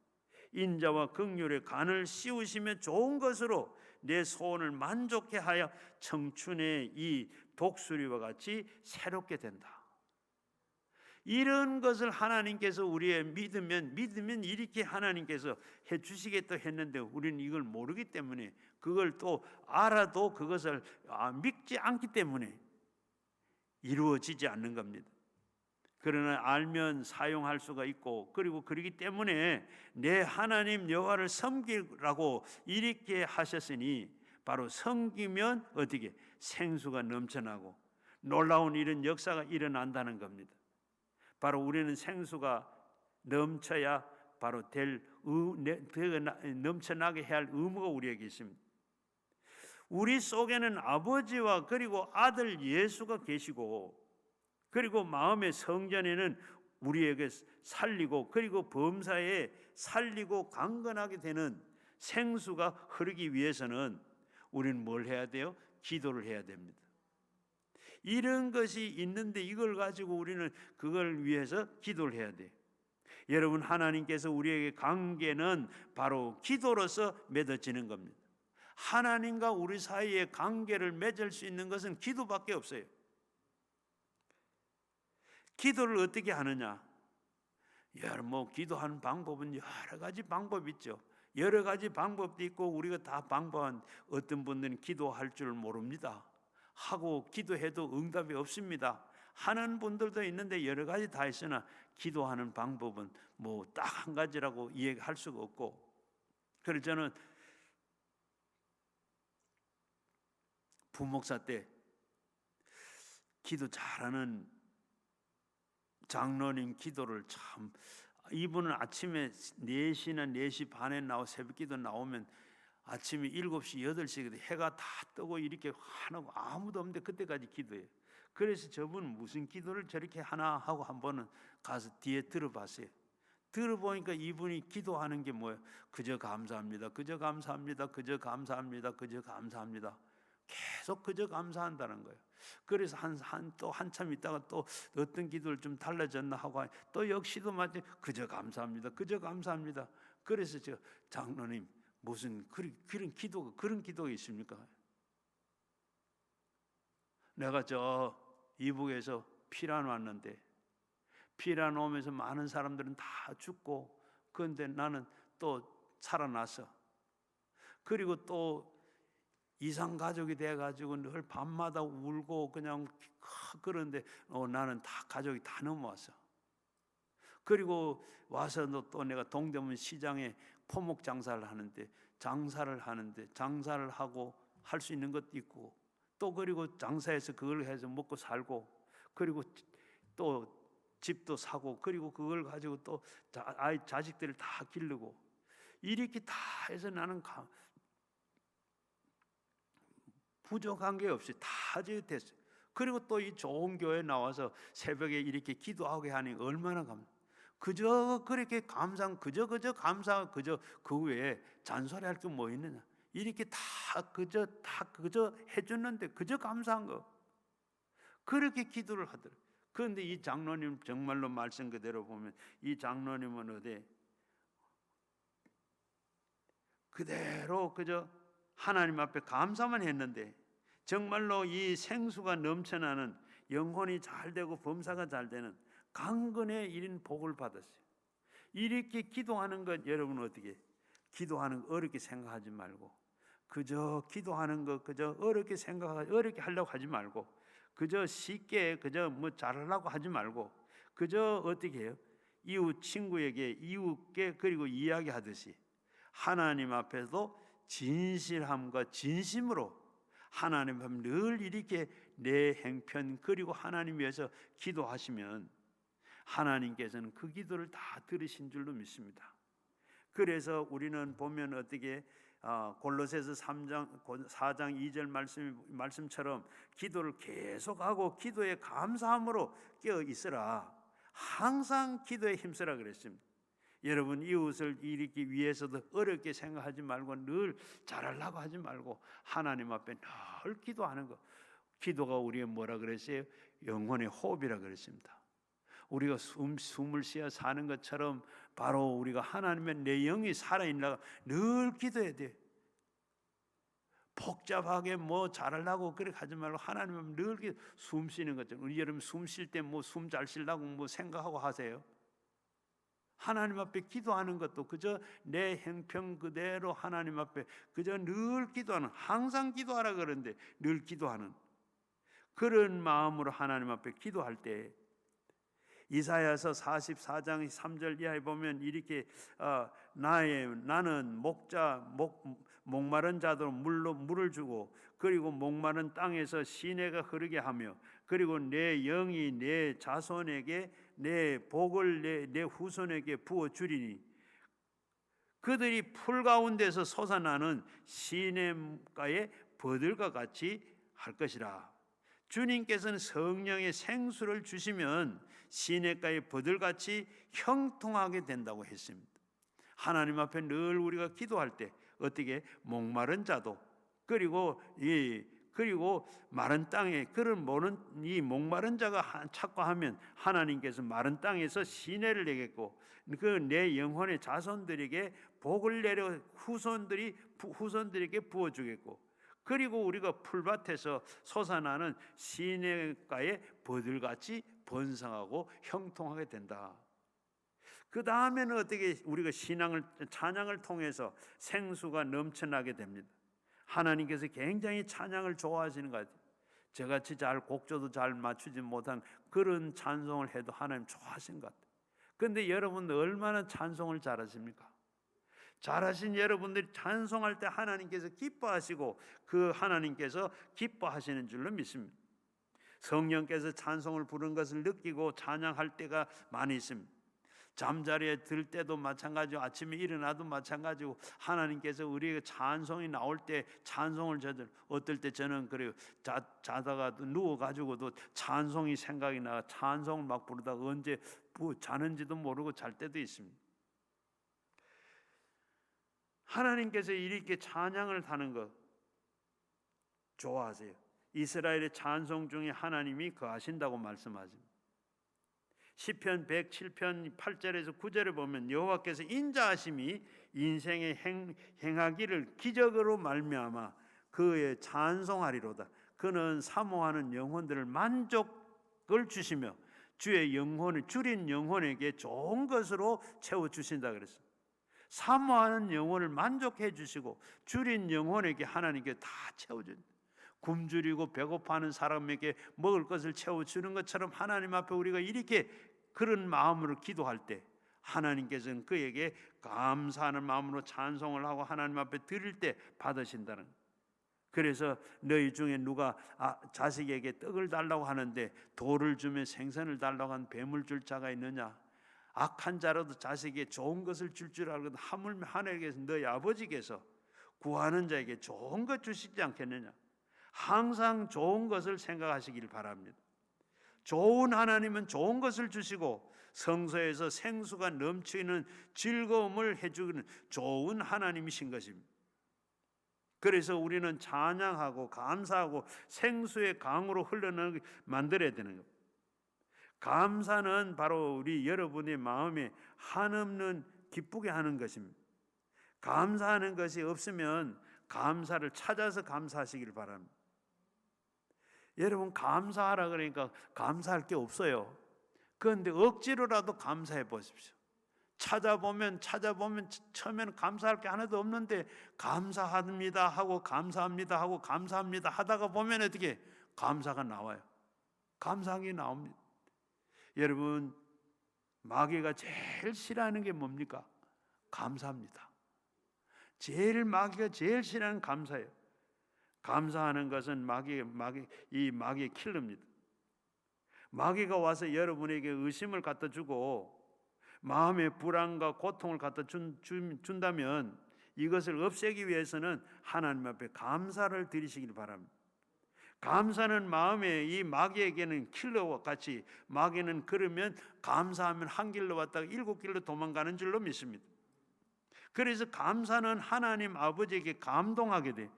인자와 긍휼의 간을 씌우시며 좋은 것으로 내 소원을 만족해 하여 청춘의 이 독수리와 같이 새롭게 된다. 이런 것을 하나님께서 우리의 믿으면 이렇게 하나님께서 해주시겠다 했는데, 우리는 이걸 모르기 때문에, 그걸 또 알아도 그것을 믿지 않기 때문에 이루어지지 않는 겁니다. 그러나 알면 사용할 수가 있고, 그리고 그러기 때문에 내 하나님 여호와를 섬기라고 이렇게 하셨으니, 바로 섬기면 어떻게 생수가 넘쳐나고 놀라운 이런 역사가 일어난다는 겁니다. 바로 우리는 생수가 넘쳐야 바로 넘쳐나게 해야 할 의무가 우리에게 있습니다. 우리 속에는 아버지와 그리고 아들 예수가 계시고, 그리고 마음의 성전에는 우리에게 살리고 그리고 범사에 살리고 강건하게 되는 생수가 흐르기 위해서는 우리는 뭘 해야 돼요? 기도를 해야 됩니다. 이런 것이 있는데 이걸 가지고 우리는 그걸 위해서 기도를 해야 돼요. 여러분, 하나님께서 우리에게 관계는 바로 기도로서 맺어지는 겁니다. 하나님과 우리 사이에 관계를 맺을 수 있는 것은 기도밖에 없어요. 기도를 어떻게 하느냐? 기도하는 방법은 여러 가지 방법이 있죠. 여러 가지 방법도 있고, 우리가 다 방법한, 어떤 분들은 기도할 줄 모릅니다. 하고 기도해도 응답이 없습니다. 하는 분들도 있는데 여러 가지 다 있으나 기도하는 방법은 딱 한 가지라고 이해할 수가 없고, 그래서 저는 부목사 때 기도 잘하는 장로님 기도를 참 이분은 아침에 4시나 4시 반에 새벽기도 나오면 아침에 7시, 8시 해가 다 뜨고 이렇게 환하고 아무도 없는데 그때까지 기도해요. 그래서 저분은 무슨 기도를 저렇게 하나 하고 한 번은 가서 뒤에 들어봤어요. 들어보니까 이분이 기도하는 게 뭐예요? 그저 감사합니다. 그저 감사합니다. 그저 감사합니다. 그저 감사합니다. 계속 그저 감사한다는 거예요. 그래서 또 한참 있다가 또 어떤 기도를 좀 달라졌나 하고 또 역시도 마치 그저 감사합니다. 그저 감사합니다. 그래서 저 장로님 무슨 그런 기도가 있습니까? 내가 저 이북에서 피란 왔는데 피란 오면서 많은 사람들은 다 죽고 그런데 나는 또 살아났어. 그리고 또 이상 가족이 돼가지고 늘 밤마다 울고 그냥 그런데 나는 다 가족이 다 넘어왔어. 그리고 와서 또 내가 동대문 시장에 포목 장사를 하는데 장사를 하고 할 수 있는 것도 있고 또 그리고 장사해서 그걸 해서 먹고 살고 그리고 또 집도 사고 그리고 그걸 가지고 또 자식들을 다 기르고 이렇게 다 해서 나는 부족한 게 없이 다 됐어요. 그리고 또 이 좋은 교회 나와서 새벽에 이렇게 기도하게 하니 얼마나 그저 그렇게 그저 감사 그저 그 외에 잔소리할 게 뭐 있느냐? 이렇게 그저 해줬는데 그저 감사한 거 그렇게 기도를 하더라고요. 그런데 이 장로님 정말로 말씀 그대로 보면 이 장로님은 어디 그대로 그저 하나님 앞에 감사만 했는데 정말로 이 생수가 넘쳐나는 영혼이 잘 되고 범사가 잘 되는 강건의 일인 복을 받았어요. 이렇게 기도하는 것 여러분 어떻게 기도하는 거 어렵게 생각하지 말고 그저 기도하는 거 그저 어렵게 하려고 하지 말고 그저 쉽게 그저 뭐 잘하려고 하지 말고 그저 어떻게 해요? 이웃 친구에게 이웃께 그리고 이야기하듯이 하나님 앞에서 진실함과 진심으로 하나님 앞에 늘 이렇게 내 행편 그리고 하나님 위해서 기도하시면 하나님께서는 그 기도를 다 들으신 줄로 믿습니다. 그래서 우리는 보면 어떻게 골로새서 4장 2절 말씀처럼 기도를 계속하고 기도에 감사함으로 깨어 있으라. 항상 기도에 힘쓰라 그랬습니다. 여러분 이웃을 이렇게 위해서도 어렵게 생각하지 말고 늘 잘하려고 하지 말고 하나님 앞에 늘 기도하는 거. 기도가 우리의 뭐라 그랬어요? 영혼의 호흡이라 그랬습니다. 우리가 숨을 쉬어 사는 것처럼 바로 우리가 하나님의 내 영이 살아있나 늘 기도해야 돼. 복잡하게 뭐 잘하려고 그렇게 하지 말고 하나님은 늘 숨 쉬는 것처럼 우리 여러분 숨 쉴 때 뭐 숨 잘 쉬려고 뭐 생각하고 하세요? 하나님 앞에 기도하는 것도 그저 내 행편 그대로 하나님 앞에 그저 늘 기도하는 항상 기도하라 그러는데 늘 기도하는 그런 마음으로 하나님 앞에 기도할 때 이사야서 44장 3절 이하에 보면 이렇게 나는 목마른 자도 물을 주고 그리고 목마른 땅에서 시내가 흐르게 하며 그리고 내 영이 내 자손에게 내 복을 내 후손에게 부어 주리니 그들이 풀 가운데서 솟아나는 시냇가의 버들과 같이 할 것이라. 주님께서는 성령의 생수를 주시면 시냇가의 버들같이 형통하게 된다고 했습니다. 하나님 앞에 늘 우리가 기도할 때 어떻게 목마른 자도 그리고 마른 땅에 그런 모는 이 목마른 자가 찾고 하면 하나님께서 마른 땅에서 시내를 내겠고 그 내 영혼의 자손들에게 복을 내려 후손들에게 부어 주겠고 그리고 우리가 풀밭에서 솟아나는 시냇가의 버들같이 번성하고 형통하게 된다. 그 다음에는 어떻게 우리가 찬양을 통해서 생수가 넘쳐나게 됩니다. 하나님께서 굉장히 찬양을 좋아하시는 것 같아요. 저같이 곡조도 잘 맞추지 못한 그런 찬송을 해도 하나님 좋아하시는 것 같아요. 그런데 여러분 얼마나 찬송을 잘하십니까? 잘하신 여러분들이 찬송할 때 하나님께서 기뻐하시고 그 하나님께서 기뻐하시는 줄로 믿습니다. 성령께서 찬송을 부르는 것을 느끼고 찬양할 때가 많이 있습니다. 잠자리에 들 때도 마찬가지고 아침에 일어나도 마찬가지고 하나님께서 우리에게 찬송이 나올 때 찬송을 저들 어떨 때 저는 그래요. 자다가 누워가지고도 찬송이 생각이 나 찬송을 막 부르다가 언제 자는지도 모르고 잘 때도 있습니다. 하나님께서 이렇게 찬양을 하는 것 좋아하세요. 이스라엘의 찬송 중에 하나님이 거하신다고 말씀하십니다. 시편 107편 8절에서 9절에 보면 여호와께서 인자하심이 인생의 행하기를 기적으로 말미암아 그의 찬송하리로다. 그는 사모하는 영혼들을 만족을 주시며 주의 영혼을 줄인 영혼에게 좋은 것으로 채워 주신다 그랬어요. 사모하는 영혼을 만족해 주시고 줄인 영혼에게 하나님께 다 채워준다. 굶주리고 배고파하는 사람에게 먹을 것을 채워주는 것처럼 하나님 앞에 우리가 이렇게 그런 마음으로 기도할 때 하나님께서는 그에게 감사하는 마음으로 찬송을 하고 하나님 앞에 드릴 때 받으신다는 거예요. 그래서 너희 중에 누가 자식에게 떡을 달라고 하는데 돌을 주며 생선을 달라고 한 뱀을 줄 자가 있느냐? 악한 자라도 자식에게 좋은 것을 줄 알거든 하물며 하나님께서 너희 아버지께서 구하는 자에게 좋은 것 주시지 않겠느냐? 항상 좋은 것을 생각하시길 바랍니다. 좋은 하나님은 좋은 것을 주시고 성소에서 생수가 넘치는 즐거움을 해주는 좋은 하나님이신 것입니다. 그래서 우리는 찬양하고 감사하고 생수의 강으로 흘러나오게 만들어야 되는 겁니다. 감사는 바로 우리 여러분의 마음에 한없는 기쁘게 하는 것입니다. 감사하는 것이 없으면 감사를 찾아서 감사하시길 바랍니다. 여러분 감사하라 그러니까 감사할 게 없어요. 그런데 억지로라도 감사해 보십시오. 찾아보면 처음에는 감사할 게 하나도 없는데 감사합니다 하고 감사합니다 하고 감사합니다 하다가 보면 어떻게 감사가 나와요. 감사한 게 나옵니다. 여러분 마귀가 제일 싫어하는 게 뭡니까? 감사합니다. 마귀가 제일 싫어하는 감사예요. 감사하는 것은 마귀의 킬러입니다. 마귀가 와서 여러분에게 의심을 갖다 주고 마음의 불안과 고통을 갖다 준다면 이것을 없애기 위해서는 하나님 앞에 감사를 드리시길 바랍니다. 감사는 마음에 이 마귀에게는 킬러와 같이 마귀는 그러면 감사하면 한 길로 왔다가 7길로 도망가는 줄로 믿습니다. 그래서 감사는 하나님 아버지에게 감동하게 돼.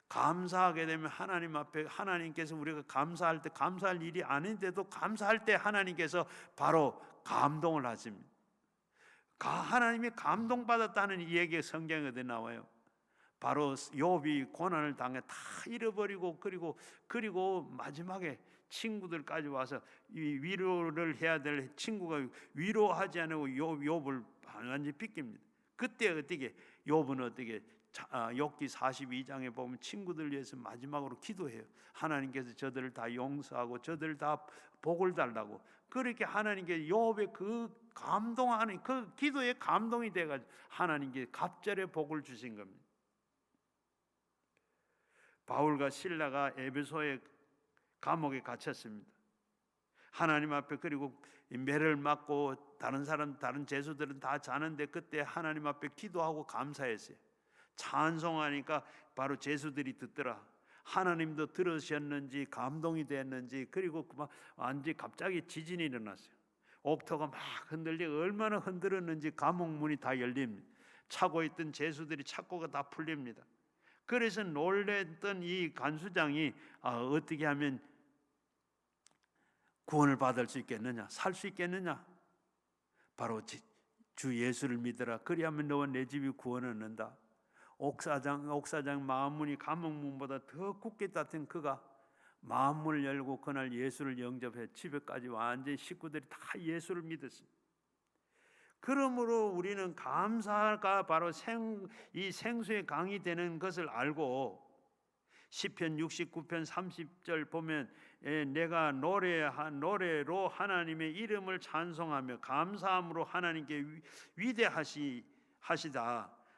감사하게 되면 하나님 앞에 하나님께서 우리가 감사할 때 감사할 일이 아닌데도 감사할 때 하나님께서 바로 감동을 하십니다. 하나님이 감동받았다는 이 얘기 성경에 나와요. 바로 욥이 고난을 당해 다 잃어버리고 그리고 마지막에 친구들까지 와서 위로를 해야 될 친구가 위로하지 않고 욥을 완전히 빗깁니다. 그때 어떻게 욥은 어떻게 욥기 42장에 보면 친구들 위해서 마지막으로 기도해요. 하나님께서 저들을 다 용서하고 저들을 다 복을 달라고. 그렇게 하나님께 욥의 그 감동하는 그 기도에 감동이 돼가지고 하나님께 갑절의 복을 주신 겁니다. 바울과 실라가 에베소의 감옥에 갇혔습니다. 하나님 앞에 그리고 매를 맞고 다른 제수들은 다 자는데 그때 하나님 앞에 기도하고 감사했어요. 찬송하니까 바로 제수들이 듣더라. 하나님도 들으셨는지 감동이 됐는지 그리고 완전히 갑자기 지진이 일어났어요. 옥토가 막 흔들리고 얼마나 흔들었는지 감옥 문이 다 열립니다. 차고 있던 제수들이 착고가 다 풀립니다. 그래서 놀랬던 이 간수장이 어떻게 하면 구원을 받을 수 있겠느냐, 살 수 있겠느냐? 바로 주 예수를 믿어라. 그리하면 너와 내 집이 구원을 얻는다. 옥사장 마음문이 감옥문보다 더 굳게 닫힌 그가 마음문을 열고 그날 예수를 영접해 집에까지 완전히 식구들이 다 예수를 믿었습니다. 그러므로 우리는 감사가 바로 이 생수의 강이 되는 것을 알고 시편 69편 30절 보면 내가 노래로 하나님의 이름을 찬송하며 감사함으로 하나님께 위대하시다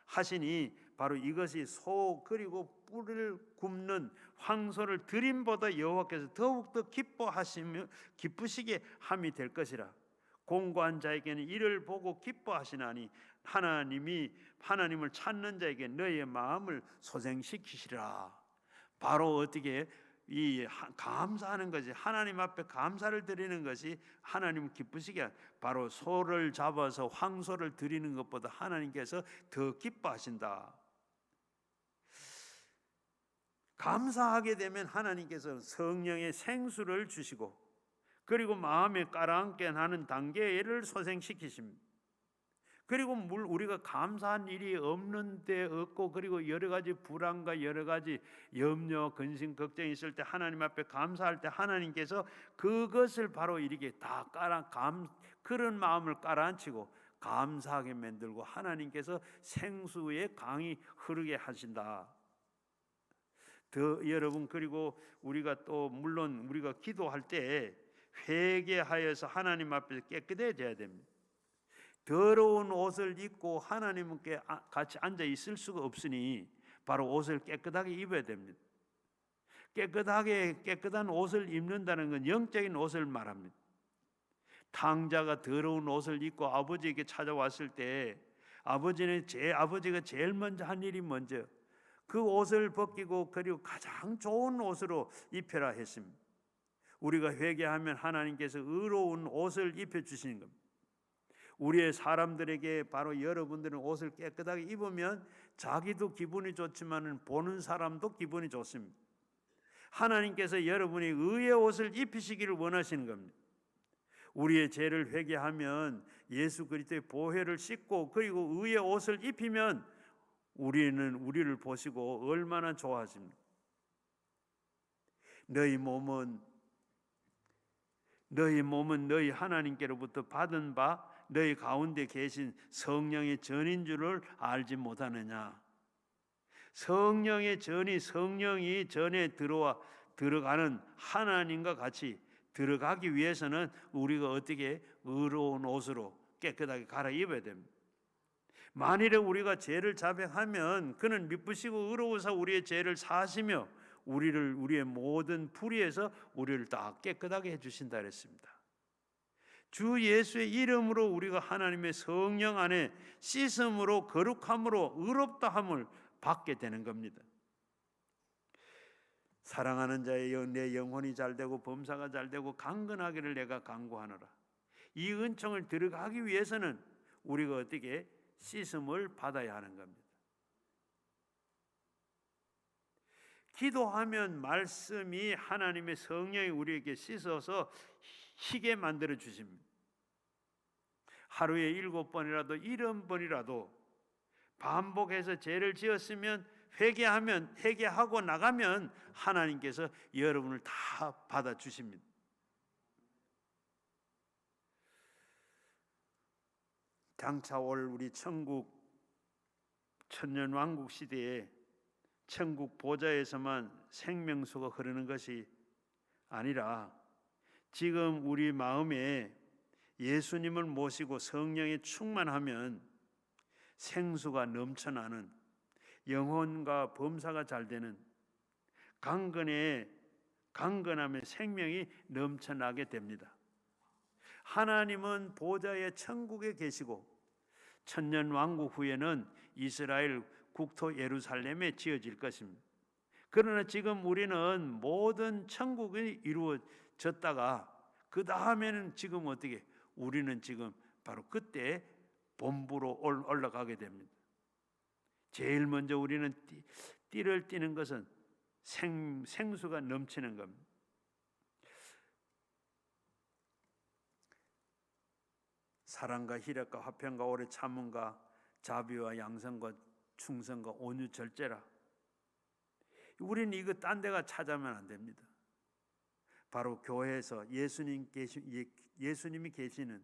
하시니 바로 이것이 소 그리고 뿔을 굽는 황소를 드림보다 여호와께서 더욱더 기뻐하시며 기쁘시게 함이 될 것이라. 공고한 자에게는 이를 보고 기뻐하시나니 하나님을 찾는 자에게 너희의 마음을 소생시키시라. 바로 어떻게 감사하는 것이, 하나님 앞에 감사를 드리는 것이 하나님 기쁘시게, 바로 소를 잡아서 황소를 드리는 것보다 하나님께서 더 기뻐하신다. 감사하게 되면 하나님께서 성령의 생수를 주시고, 그리고 마음에 깔아앉게 하는 단계를 소생시키십니다. 그리고 우리가 감사한 일이 없는 데 없고, 그리고 여러 가지 불안과 여러 가지 염려, 근심, 걱정이 있을 때 하나님 앞에 감사할 때 하나님께서 그것을 바로 이렇게 다 그런 마음을 깔아앉히고 감사하게 만들고 하나님께서 생수의 강이 흐르게 하신다. 여러분, 그리고 우리가 또 물론 우리가 기도할 때 회개하여서 하나님 앞에서 깨끗해져야 됩니다. 더러운 옷을 입고 하나님께 같이 앉아 있을 수가 없으니 바로 옷을 깨끗하게 입어야 됩니다. 깨끗한 옷을 입는다는 건 영적인 옷을 말합니다. 탕자가 더러운 옷을 입고 아버지에게 찾아왔을 때 아버지가 제일 먼저 한 일이 먼저 그 옷을 벗기고 그리고 가장 좋은 옷으로 입혀라 했습니다. 우리가 회개하면 하나님께서 의로운 옷을 입혀주시는 겁니다. 우리의 사람들에게, 바로 여러분들은 옷을 깨끗하게 입으면 자기도 기분이 좋지만 보는 사람도 기분이 좋습니다. 하나님께서 여러분이 의의 옷을 입히시기를 원하시는 겁니다. 우리의 죄를 회개하면 예수 그리스도의 보혈을 씻고 그리고 의의 옷을 입히면 우리를 보시고 얼마나 좋아하십니까? 너희 몸은 너희 하나님께로부터 받은 바 너희 가운데 계신 성령의 전인 줄을 알지 못하느냐? 성령의 전이, 성령이 전에 들어가는 하나님과 같이 들어가기 위해서는 우리가 어떻게 의로운 옷으로 깨끗하게 갈아입어야 됩니다. 만일에 우리가 죄를 자백하면 그는 미쁘시고 의로우사 우리의 죄를 사하시며 우리의 모든 불의에서 우리를 다 깨끗하게 해주신다 그랬습니다. 주 예수의 이름으로 우리가 하나님의 성령 안에 씻음으로 거룩함으로 의롭다함을 받게 되는 겁니다. 사랑하는 자의 내 영혼이 잘되고 범사가 잘되고 강건하기를 내가 간구하노라. 이 은총을 들어가기 위해서는 우리가 어떻게 씻음을 받아야 하는 겁니다. 기도하면 말씀이, 하나님의 성령이 우리에게 씻어서 희게 만들어 주십니다. 하루에 7번이라도 70번이라도 반복해서 죄를 지었으면 회개하고 나가면 하나님께서 여러분을 다 받아 주십니다. 장차 올 우리 천년 왕국 시대에 천국 보좌에서만 생명수가 흐르는 것이 아니라 지금 우리 마음에 예수님을 모시고 성령에 충만하면 생수가 넘쳐나는, 영혼과 범사가 잘되는 강건함의 생명이 넘쳐나게 됩니다. 하나님은 보좌의 천국에 계시고 천년 왕국 후에는 이스라엘 국토 예루살렘에 지어질 것입니다. 그러나 지금 우리는 모든 천국이 이루어졌다가 그 다음에는 지금 어떻게, 우리는 지금 바로 그때 본부로 올라가게 됩니다. 제일 먼저 우리는 띠를 띠는 것은 생수가 넘치는 겁니다. 사랑과 희락과 화평과 오래 참음과 자비와 양선과 충성과 온유 절제라. 우리는 이거 딴 데가 찾아면 안 됩니다. 바로 교회에서 예수님이 계시는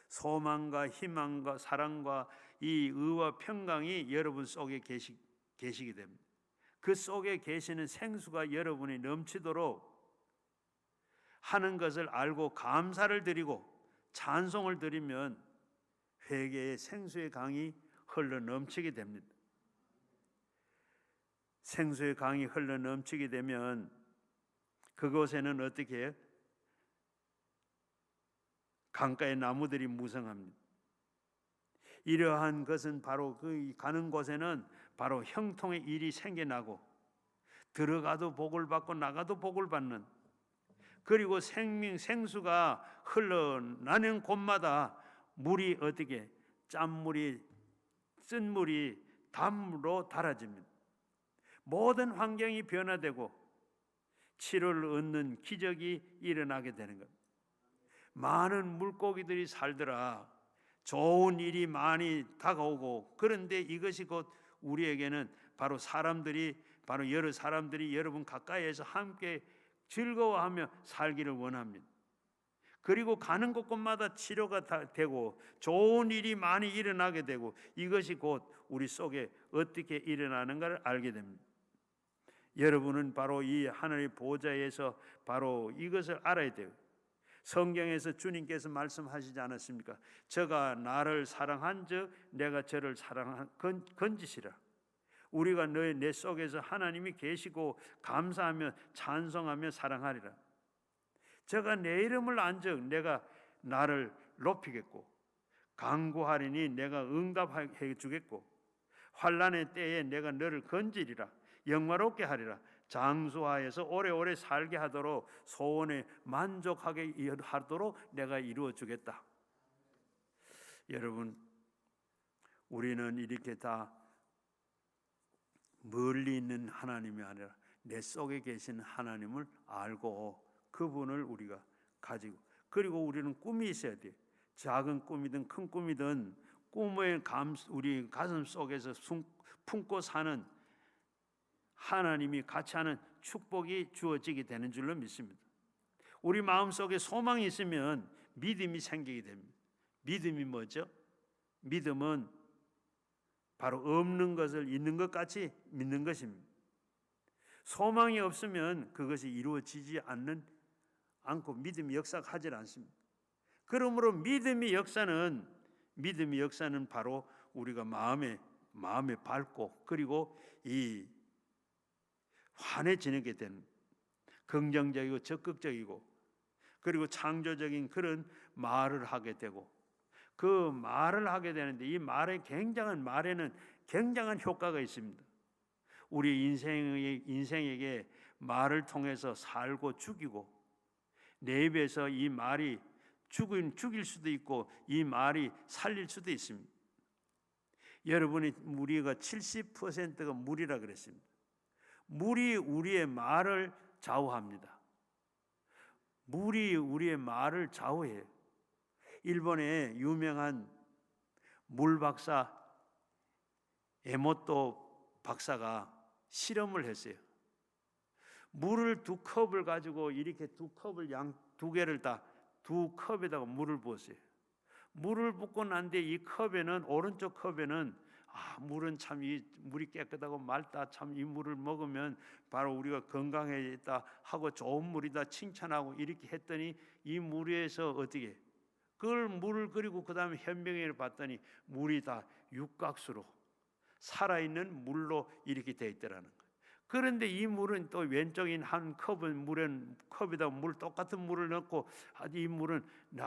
소망과 희망과 사랑과 이 의와 평강이 여러분 속에 계시게 됩니다. 그 속에 계시는 생수가 여러분이 넘치도록 하는 것을 알고 감사를 드리고 찬송을 드리면 회개의 생수의 강이 흘러 넘치게 됩니다. 생수의 강이 흘러 넘치게 되면 그곳에는 어떻게 해요? 강가의 나무들이 무성합니다. 이러한 것은 바로 그 가는 곳에는 바로 형통의 일이 생겨나고 들어가도 복을 받고 나가도 복을 받는, 그리고 생수가 흘러나는 곳마다 물이 어떻게 짠물이 쓴물이 담으로 달아집니다. 모든 환경이 변화되고 치료를 얻는 기적이 일어나게 되는 겁니다. 많은 물고기들이 살더라. 좋은 일이 많이 다가오고, 그런데 이것이 곧 우리에게는 바로 여러 사람들이 여러분 가까이에서 함께 즐거워하며 살기를 원합니다. 그리고 가는 곳곳마다 치료가 되고 좋은 일이 많이 일어나게 되고, 이것이 곧 우리 속에 어떻게 일어나는가를 알게 됩니다. 여러분은 바로 이 하늘의 보좌에서 바로 이것을 알아야 돼요. 성경에서 주님께서 말씀하시지 않았습니까? 저가 나를 사랑한즉 내가 저를 사랑한 건지시라. 우리가 내 속에서 하나님이 계시고 감사하며 찬송하며 사랑하리라. 저가 내 이름을 안즉 내가 나를 높이겠고 간구하리니 내가 응답해 주겠고 환난의 때에 내가 너를 건지리라. 영화롭게 하리라. 장수하에서 오래오래 살게 하도록 소원에 만족하게 하도록 내가 이루어 주겠다. 여러분, 우리는 이렇게 다 멀리 있는 하나님이 아니라 내 속에 계신 하나님을 알고 그분을 우리가 가지고, 그리고 우리는 꿈이 있어야 돼. 작은 꿈이든 큰 꿈이든 꿈을 우리 가슴 속에서 품고 사는 하나님이 같이 하는 축복이 주어지게 되는 줄로 믿습니다. 우리 마음속에 소망이 있으면 믿음이 생기게 됩니다. 믿음이 뭐죠? 믿음은 바로 없는 것을 있는 것 같이 믿는 것입니다. 소망이 없으면 그것이 이루어지지 않고 믿음이 역사하지 않습니다. 그러므로 믿음의 역사는 바로 우리가 마음에 밝고 그리고 이 환해지게 되는 긍정적이고 적극적이고 그리고 창조적인 그런 말을 하게 되고, 그 말을 하게 되는데 이 말에는 굉장한 효과가 있습니다. 우리 인생에게 말을 통해서 살고 죽이고, 내 입에서 이 말이 죽일 수도 있고 이 말이 살릴 수도 있습니다. 우리가 70%가 물이라 그랬습니다. 물이 우리의 말을 좌우합니다. 물이 우리의 말을 좌우해요. 일본의 유명한 물 박사 에모토 박사가 실험을 했어요. 물을 2컵을 가지고 이렇게 2컵을 두 개를 다 2컵에다가 물을 부었어요. 물을 붓고 난 뒤에 이 컵에는, 오른쪽 컵에는 물은 참 이 물이 깨끗하고 맑다, 참 이 물을 먹으면 바로 우리가 건강해졌다 하고 좋은 물이다 칭찬하고 이렇게 했더니 이 물에서 어떻게 그걸 물을 그리고 그 다음에 현명히를 봤더니 물이 다 육각수로 살아있는 물로 이렇게 되어 있더라는 거예요. 그런데 이 물은 또 왼쪽인 한 컵에다 똑같은 물을 넣고, 이 물은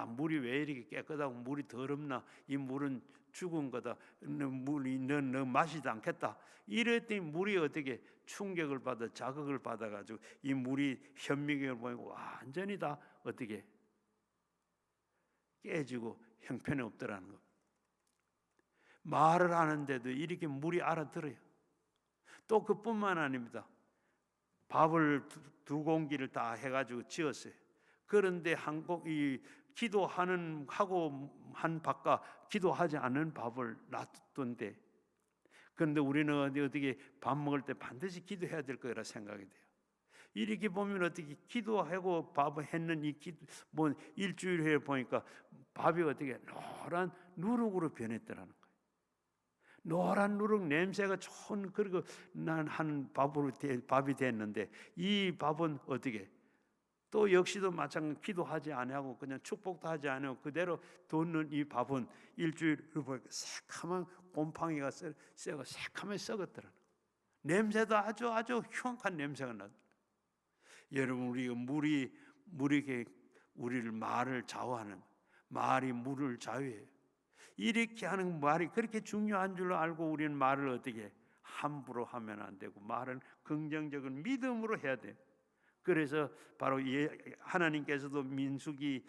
물이 왜 이렇게 깨끗하고 물이 더럽나, 이 물은 죽은 거다, 너 마시지 않겠다. 이랬더니 물이 어떻게 충격을 받아 자극을 받아가지고 이 물이 현미경을 보니까 완전히 다 어떻게 깨지고 형편이 없더라는 거. 말을 하는데도 이렇게 물이 알아들어요. 또 그뿐만 아닙니다. 밥을 2공기를 다 해가지고 지었어요. 그런데 기도하는 한 밥과 기도하지 않은 밥을 놔뒀던데, 그런데 우리는 어떻게 밥 먹을 때 반드시 기도해야 될 거라 생각이 돼요. 이렇게 보면 어떻게 기도하고 밥을 했는 일주일 후에 보니까 밥이 어떻게 노란 누룩으로 변했더라는 거예요. 노란 누룩 냄새가 좋은 그리고 한 밥이 됐는데, 이 밥은 어떻게 또 역시도 마찬가지로 기도하지 아니하고 그냥 축복도 하지 않고 그대로 뒀는 이 밥은 일주일 후에 보니까 새카만 곰팡이가 쎄고 새카만 썩었더라는 거예요. 냄새도 아주 흉악한 냄새가 나더라고요. 여러분, 우리가 물이 우리를 말을 좌우하는, 말이 물을 자유해요. 이렇게 하는 말이 그렇게 중요한 줄로 알고 우리는 말을 어떻게 함부로 하면 안 되고 말은 긍정적인 믿음으로 해야 돼요. 그래서 바로 하나님께서도 민수기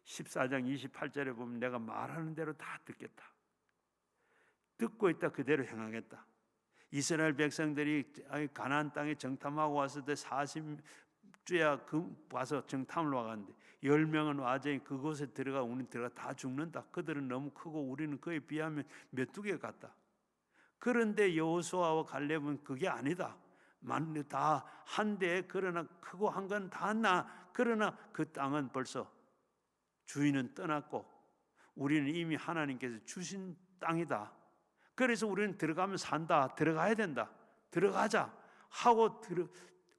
14장 28절에 보면 내가 말하는 대로 다 듣겠다. 듣고 있다 그대로 행하겠다. 이스라엘 백성들이 가나안 땅에 정탐하고 왔을 때 40주야 와서 정탐을 와갔는데 10명은 와전히 그곳에 들어가 우리는 들어가 다 죽는다. 그들은 너무 크고 우리는 그에 비하면 메뚜기 같다. 그런데 여호수아와 갈렙은 그게 아니다. 다 한데 그러나 크고 한 건 다 나. 그러나 그 땅은 벌써 주인은 떠났고 우리는 이미 하나님께서 주신 땅이다. 그래서 우리는 들어가면 산다. 들어가야 된다. 들어가자 하고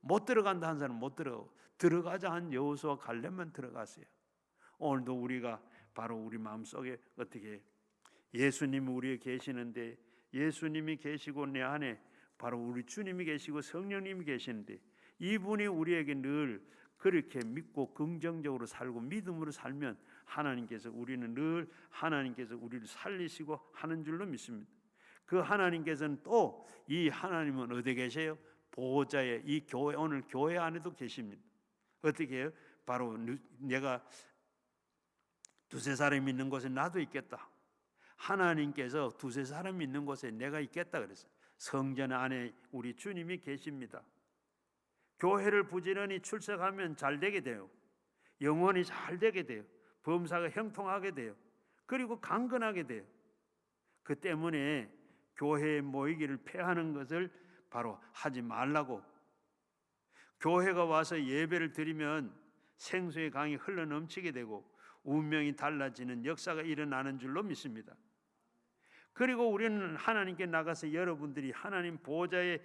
못 들어간다 한 사람은 못 들어가고 들어가자 한 여호수아 갈렙만 들어갔어요. 오늘도 우리가 바로 우리 마음속에 어떻게 예수님이 우리에 계시는데 예수님이 계시고 내 안에 바로 우리 주님이 계시고 성령님이 계시는데 이분이 우리에게 늘 그렇게 믿고 긍정적으로 살고 믿음으로 살면 우리는 늘 하나님께서 우리를 살리시고 하는 줄로 믿습니다. 그 하나님께서는 또 이 하나님은 어디 계세요? 보호자의 이 교회 오늘 교회 안에도 계십니다. 어떻게 해요? 바로 내가 두세 사람이 있는 곳에 나도 있겠다. 하나님께서 두세 사람이 있는 곳에 내가 있겠다 그랬어요. 성전 안에 우리 주님이 계십니다. 교회를 부지런히 출석하면 잘 되게 돼요. 영혼이 잘 되게 돼요. 범사가 형통하게 돼요. 그리고 강건하게 돼요. 그 때문에 교회에 모이기를 패하는 것을 바로 하지 말라고. 교회가 와서 예배를 드리면 생수의 강이 흘러넘치게 되고 운명이 달라지는 역사가 일어나는 줄로 믿습니다. 그리고 우리는 하나님께 나가서 여러분들이 하나님 보호자에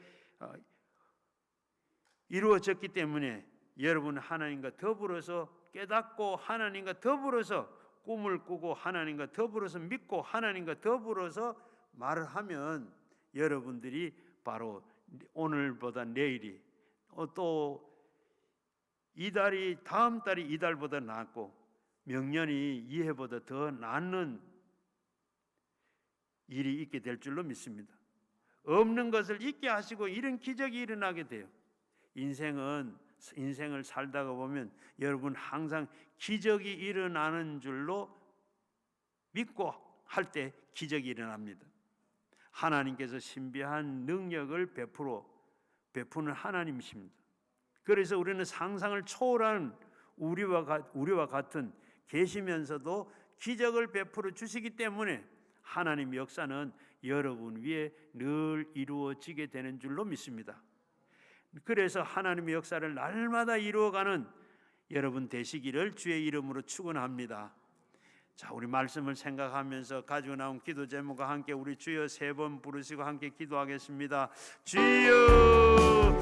이루어졌기 때문에 여러분은 하나님과 더불어서 깨닫고 하나님과 더불어서 꿈을 꾸고 하나님과 더불어서 믿고 하나님과 더불어서 말을 하면 여러분들이 바로 오늘보다 내일이 또 이달이 다음 달이 이달보다 낫고 명년이 이해보다 더 낫는 일이 있게 될 줄로 믿습니다. 없는 것을 있게 하시고 이런 기적이 일어나게 돼요. 인생을 살다가 보면 여러분 항상 기적이 일어나는 줄로 믿고 할 때 기적이 일어납니다. 하나님께서 신비한 능력을 베푸는 하나님이십니다. 그래서 우리는 상상을 초월한 우리와 같은 계시면서도 기적을 베풀어 주시기 때문에 하나님 역사는 여러분 위에 늘 이루어지게 되는 줄로 믿습니다. 그래서 하나님의 역사를 날마다 이루어가는 여러분 되시기를 주의 이름으로 축원합니다. 자, 우리 말씀을 생각하면서 가지고 나온 기도 제목과 함께 우리 주여 3번 부르시고 함께 기도하겠습니다. 주여